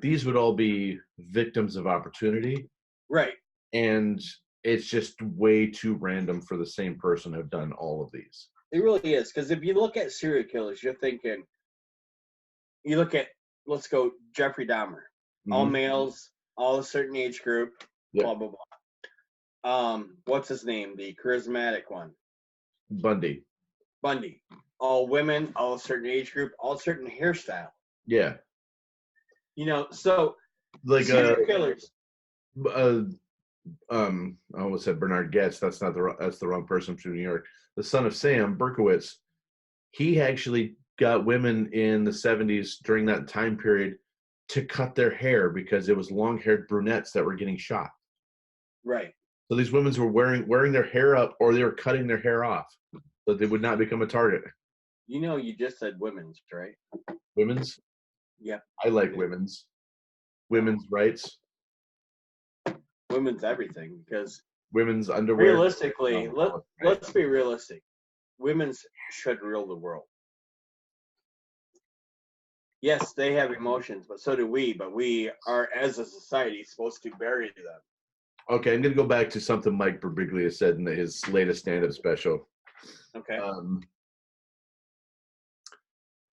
these would all be victims of opportunity, right? And it's just way too random for the same person to have done all of these. It really is, because if you look at serial killers, let's go Jeffrey Dahmer. All males, all a certain age group, blah, blah, blah. What's his name? The charismatic one. Bundy. All women, all a certain age group, all a certain hairstyle. Yeah. So serial killers. I almost said Bernard Getz. That's the wrong person from New York. The son of Sam, Berkowitz, he actually got women in the 70s during that time period to cut their hair because it was long-haired brunettes that were getting shot. Right. So these women were wearing their hair up, or they were cutting their hair off so they would not become a target. You just said women's, right? Women's? Yeah. I like women's rights. Women's everything, because women's underwear. Realistically, let's be realistic. Women should rule the world. Yes, they have emotions, but so do we. But we are, as a society, supposed to bury them. Okay, I'm going to go back to something Mike Birbiglia said in his latest stand-up special. Okay.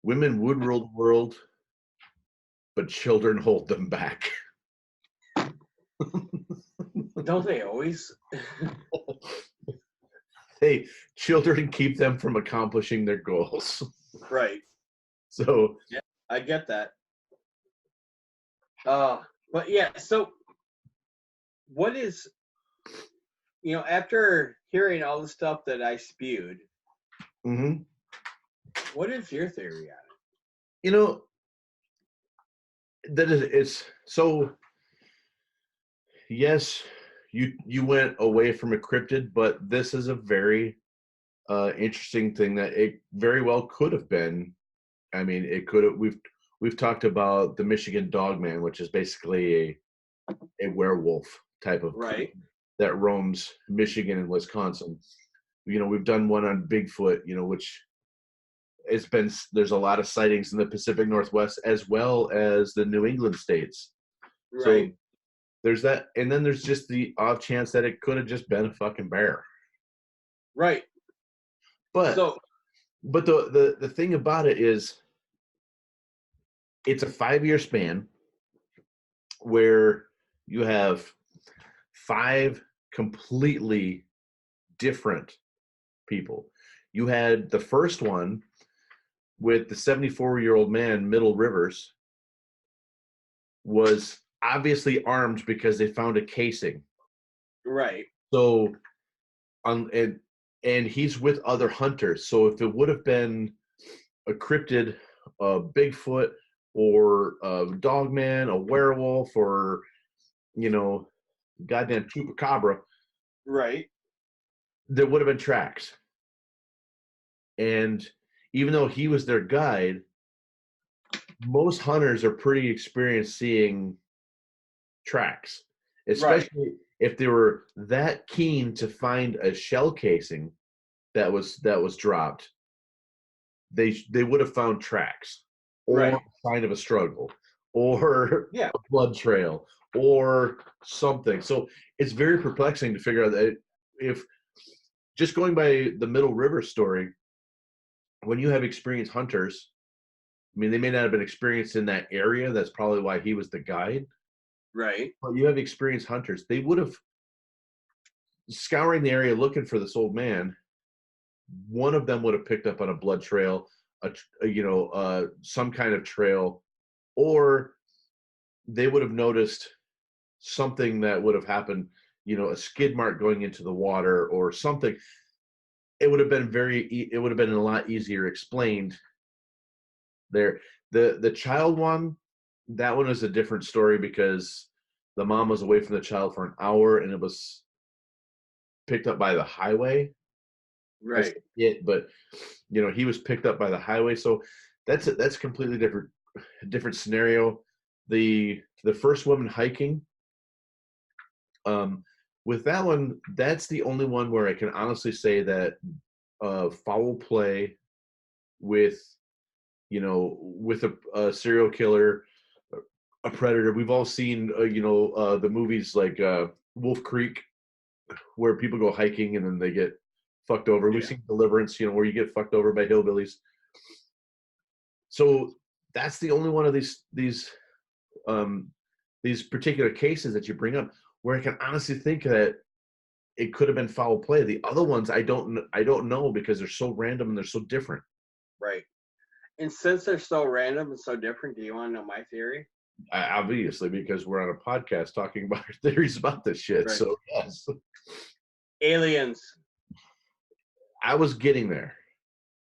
Women would rule the world, but children hold them back. Don't they always? children keep them from accomplishing their goals. Right. So Yeah, I get that. But yeah, so what is, after hearing all the stuff that I spewed, mhm. what is your theory on it? You know, it's so, yes, you went away from a cryptid, but this is a very interesting thing that it very well could have been. I mean, it could have. We've talked about the Michigan Dogman, which is basically a werewolf type of Right. creature that roams Michigan and Wisconsin. We've done one on Bigfoot, which there's a lot of sightings in the Pacific Northwest as well as the New England states. So Right. there's that, and then there's just the off chance that it could have just been a fucking bear. Right. But the thing about it is, it's a 5-year span where you have 5 completely different people. You had the first one with the 74-year-old man, Middle Rivers, was obviously armed because they found a casing. Right. So, and he's with other hunters. So if it would have been a cryptid, a Bigfoot, or a Dogman, a werewolf, or goddamn chupacabra, Right. there would have been tracks. And even though he was their guide, most hunters are pretty experienced seeing tracks, especially if they were that keen to find a shell casing that was dropped. They would have found tracks, or a sign of a struggle, or Yeah. a blood trail, or something. So it's very perplexing to figure out that if, just going by the Middle River story, when you have experienced hunters, I mean, they may not have been experienced in that area. That's probably why he was the guide. Right. But you have experienced hunters. They would have, scouring the area looking for this old man, one of them would have picked up on a blood trail, some kind of trail, or they would have noticed something that would have happened, a skid mark going into the water or something. It would have been a lot easier explained there. The child one, that one is a different story because the mom was away from the child for an hour and it was picked up by the highway. Right. But he was picked up by the highway, so that's completely different scenario. The first woman hiking, with that one, that's the only one where I can honestly say that foul play with with a serial killer, a predator. We've all seen the movies like Wolf Creek, where people go hiking and then they get fucked over. We've seen Deliverance, where you get fucked over by hillbillies. So that's the only one of these particular cases that you bring up where I can honestly think that it could have been foul play. The other ones I don't know because they're so random and they're so different. Right. And since they're so random and so different, do you want to know my theory? Obviously, because we're on a podcast talking about our theories about this shit. Right. So yes. Aliens. I was getting there.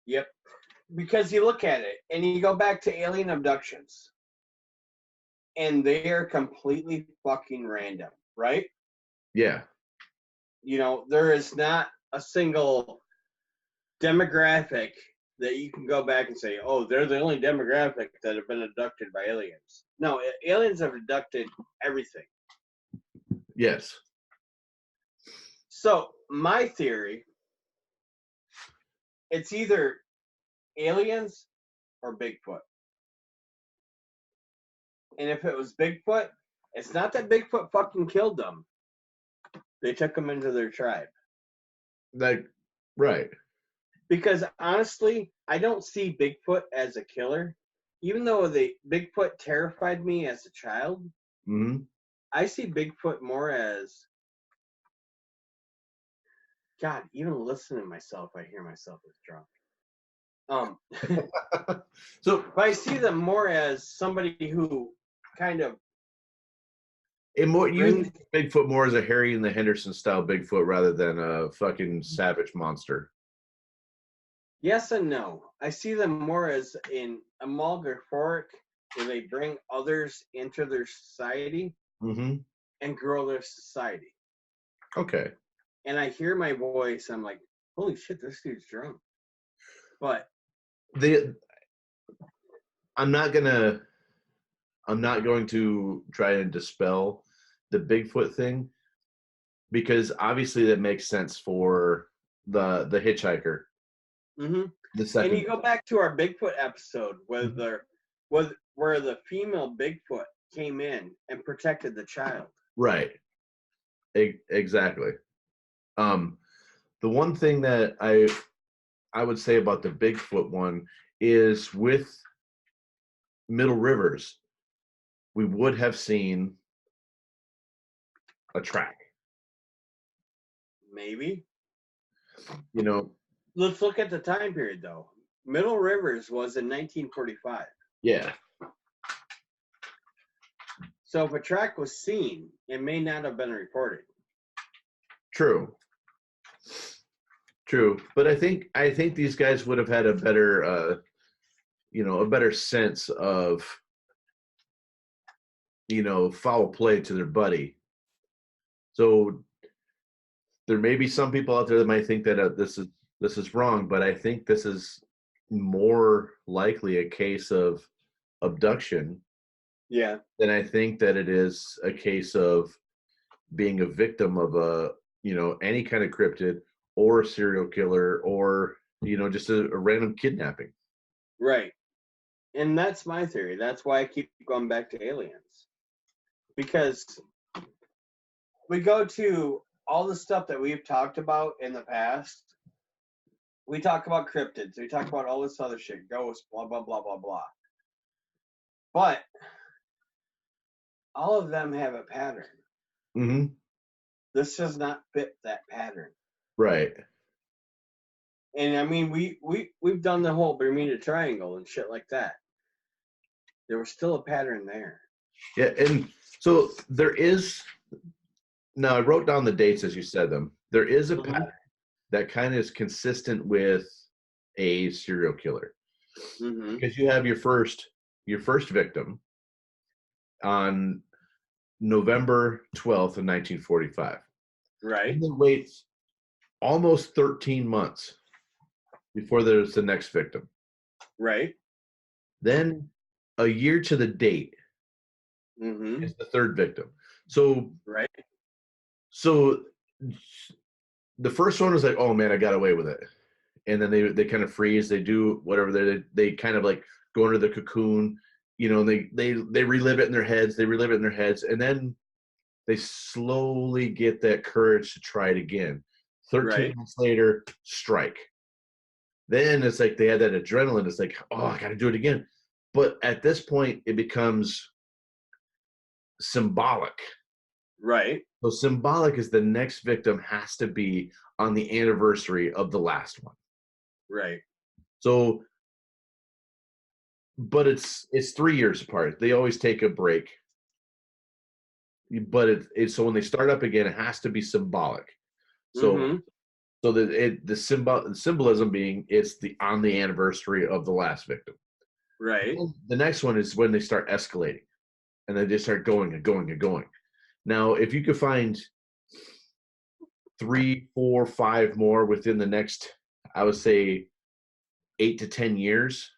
Yep. Because you look at it and you go back to alien abductions and they are completely fucking random, right? Yeah. There is not a single demographic that you can go back and say, oh, they're the only demographic that have been abducted by aliens. No, aliens have abducted everything. Yes. So my theory, it's either aliens or Bigfoot. And if it was Bigfoot, it's not that Bigfoot fucking killed them. They took them into their tribe. Right. Because honestly, I don't see Bigfoot as a killer. Even though Bigfoot terrified me as a child, mm-hmm. I see Bigfoot more as God, even listening to myself, I hear myself as drunk. So, but I see them more as somebody who kind of you think Bigfoot more as a Harry and the Henderson style Bigfoot rather than a fucking savage monster. Yes and no. I see them more as in a amalgamorphic, where they bring others into their society and grow their society. Okay. And I hear my voice, I'm like, holy shit, this dude's drunk. But I'm not going to try and dispel the Bigfoot thing, because obviously that makes sense for the hitchhiker. The second, and you go back to our Bigfoot episode where the female Bigfoot came in and protected the child. Right. Exactly. The one thing that I would say about the Bigfoot one is, with Middle Rivers, we would have seen a track. Maybe. You know. Let's look at the time period, though. Middle Rivers was in 1945. Yeah. So if a track was seen, it may not have been reported. True. But I think these guys would have had a better, a better sense of, foul play to their buddy. So there may be some people out there that might think that this is wrong, but I think this is more likely a case of abduction. Yeah. Than I think that it is a case of being a victim of any kind of cryptid or a serial killer or, just a random kidnapping. Right. And that's my theory. That's why I keep going back to aliens. Because we go to all the stuff that we've talked about in the past. We talk about cryptids. We talk about all this other shit. Ghosts, blah, blah, blah, blah, blah. But all of them have a pattern. This does not fit that pattern. Right. And I mean, we've done the whole Bermuda Triangle and shit like that. There was still a pattern there. Yeah, and so there is. Now, I wrote down the dates as you said them. There is a pattern that kind of is consistent with a serial killer, because you have your first victim on November 12th of 1945. Right. And then waits almost 13 months before there's the next victim. Right. Then a year to the date is the third victim. So right. So the first one was like, oh man, I got away with it. And then they kind of freeze. They do whatever they kind of like go into the cocoon, and they relive it in their heads. They relive it in their heads, and then they slowly get that courage to try it again. 13 months later, strike. Then it's like they had that adrenaline. It's like, oh, I got to do it again. But at this point, it becomes symbolic. Right. So symbolic is the next victim has to be on the anniversary of the last one. Right. So, but it's 3 years apart. They always take a break. But it's so when they start up again, it has to be symbolic. So, so that the symbolism being it's on the anniversary of the last victim. Right. The next one is when they start escalating, and they just start going and going and going. Now, if you could find 3, 4, 5 more within the next, I would say, 8 to 10 years,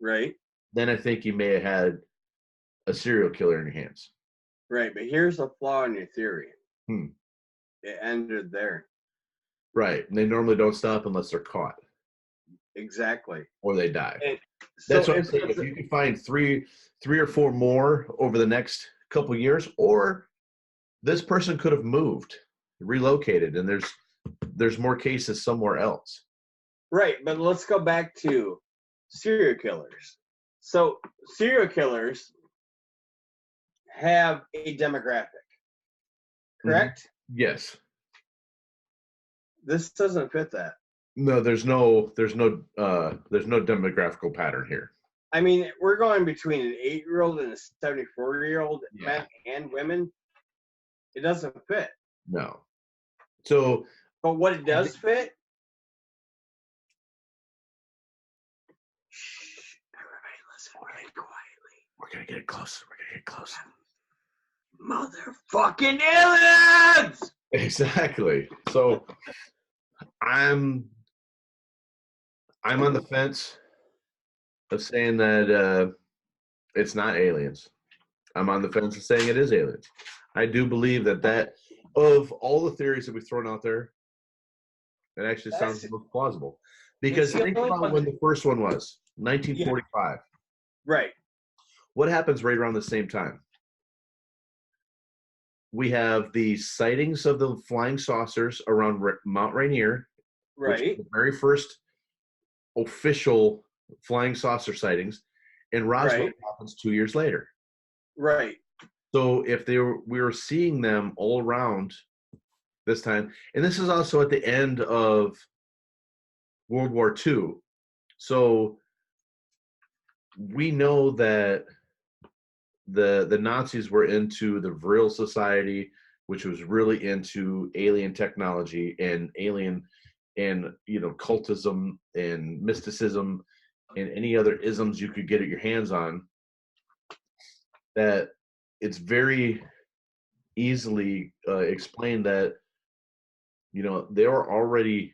right, then I think you may have had a serial killer in your hands. Right, but here's a flaw in your theory. It ended there. Right, and they normally don't stop unless they're caught. Exactly. Or they die. So that's what I'm saying. If you can find three or four more over the next couple of years, or this person could have moved, relocated, and there's more cases somewhere else. Right, but let's go back to serial killers. So serial killers have a demographic, correct? Yes. This doesn't fit that. No, there's no demographical pattern here. I mean, we're going between an 8-year-old and a 74-year-old, Yeah. men and women. It doesn't fit. No. So, But what it does fit. Shh, everybody listen really quietly. we're gonna get it close. We're gonna get close. Motherfucking aliens! Exactly. So, I'm on the fence of saying that it's not aliens. I'm on the fence of saying it is aliens. I do believe that of all the theories that we've thrown out there, it actually sounds the most plausible. Because think about when the first one was, 1945. Right. What happens right around the same time? We have the sightings of the flying saucers around Mount Rainier. Right. Which was the very first official flying saucer sightings. And Roswell happens 2 years later. Right. So if we were seeing them all around this time, and this is also at the end of World War II. So we know that the Nazis were into the Vril Society, which was really into alien technology and alien and cultism and mysticism and any other isms you could get your hands on. That it's very easily explained that they were already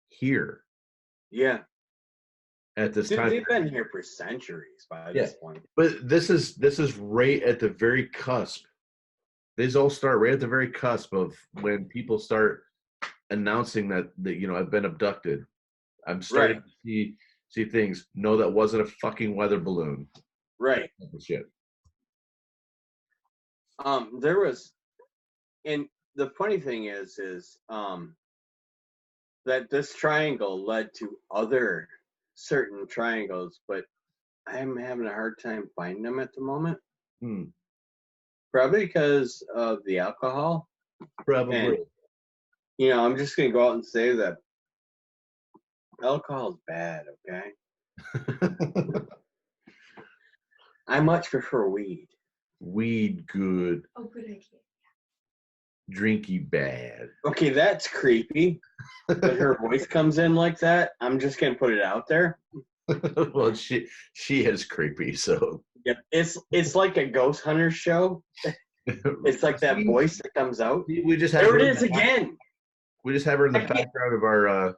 here. Yeah. At this time, they've been here for centuries by this point. But this is right at the very cusp. These all start right at the very cusp of when people start announcing that I've been abducted. I'm starting to see things. No, that wasn't a fucking weather balloon. Right. Shit. There was, and the funny thing is that this triangle led to other certain triangles, but I'm having a hard time finding them at the moment. Probably because of the alcohol. Probably. And, I'm just gonna go out and say that alcohol is bad. Okay. I much prefer weed. Weed good. Oh, good idea. Drinky bad. Okay, that's creepy. When her voice comes in like that, I'm just gonna put it out there. Well, she is creepy, so. Yeah, it's like a ghost hunter show. It's like that voice that comes out. We just have there it is again. We just have her in the background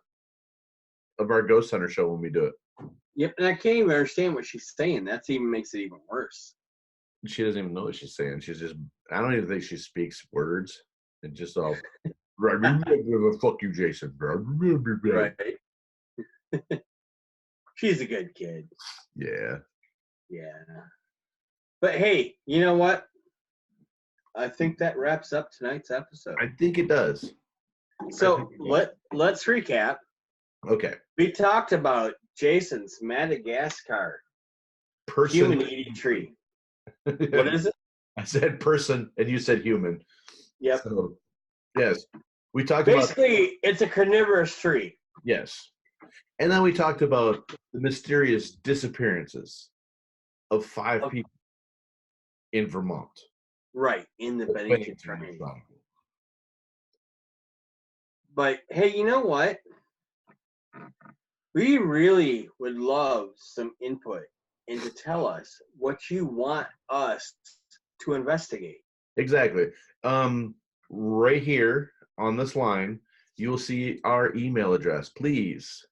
of our ghost hunter show when we do it. Yep, and I can't even understand what she's saying. That even makes it even worse. She doesn't even know what she's saying. I don't even think she speaks words. And just all, fuck you, Jason. Right. She's a good kid. Yeah. Yeah. But hey, you know what? I think that wraps up tonight's episode. I think it does. So let's recap. Okay. We talked about Jason's Madagascar human-eating tree. What is it? I said person, and you said human. Yep. So, yes. We talked Basically, it's a carnivorous tree. Yes. And then we talked about the mysterious disappearances of 5 people in Vermont. Right, in the Bennington Triangle. But hey, you know what? We really would love some input and to tell us what you want us to investigate. Exactly. Right here on this line, you will see our email address. Please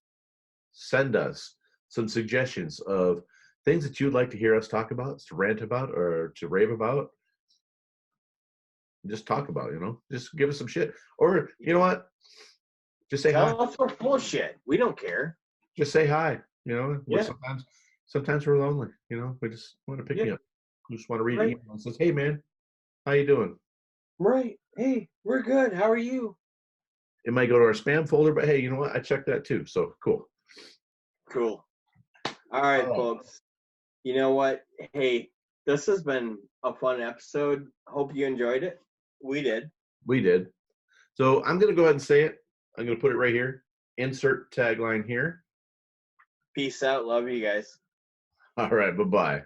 send us some suggestions of things that you'd like to hear us talk about, to rant about, or to rave about. Just talk about, just give us some shit. Or, you know what? Just say hi. Tell us we're full of shit. We don't care. Just say hi. Yeah. Sometimes we're lonely. We just want to pick you up. We just want to read an email and says, "Hey, man, how you doing?" Right. Hey, we're good. How are you? It might go to our spam folder, but hey, you know what? I checked that too. So cool. Cool. All right, folks. You know what? Hey, this has been a fun episode. Hope you enjoyed it. We did. We did. So I'm going to go ahead and say it. I'm going to put it right here. Insert tagline here. Peace out. Love you guys. All right. Bye-bye.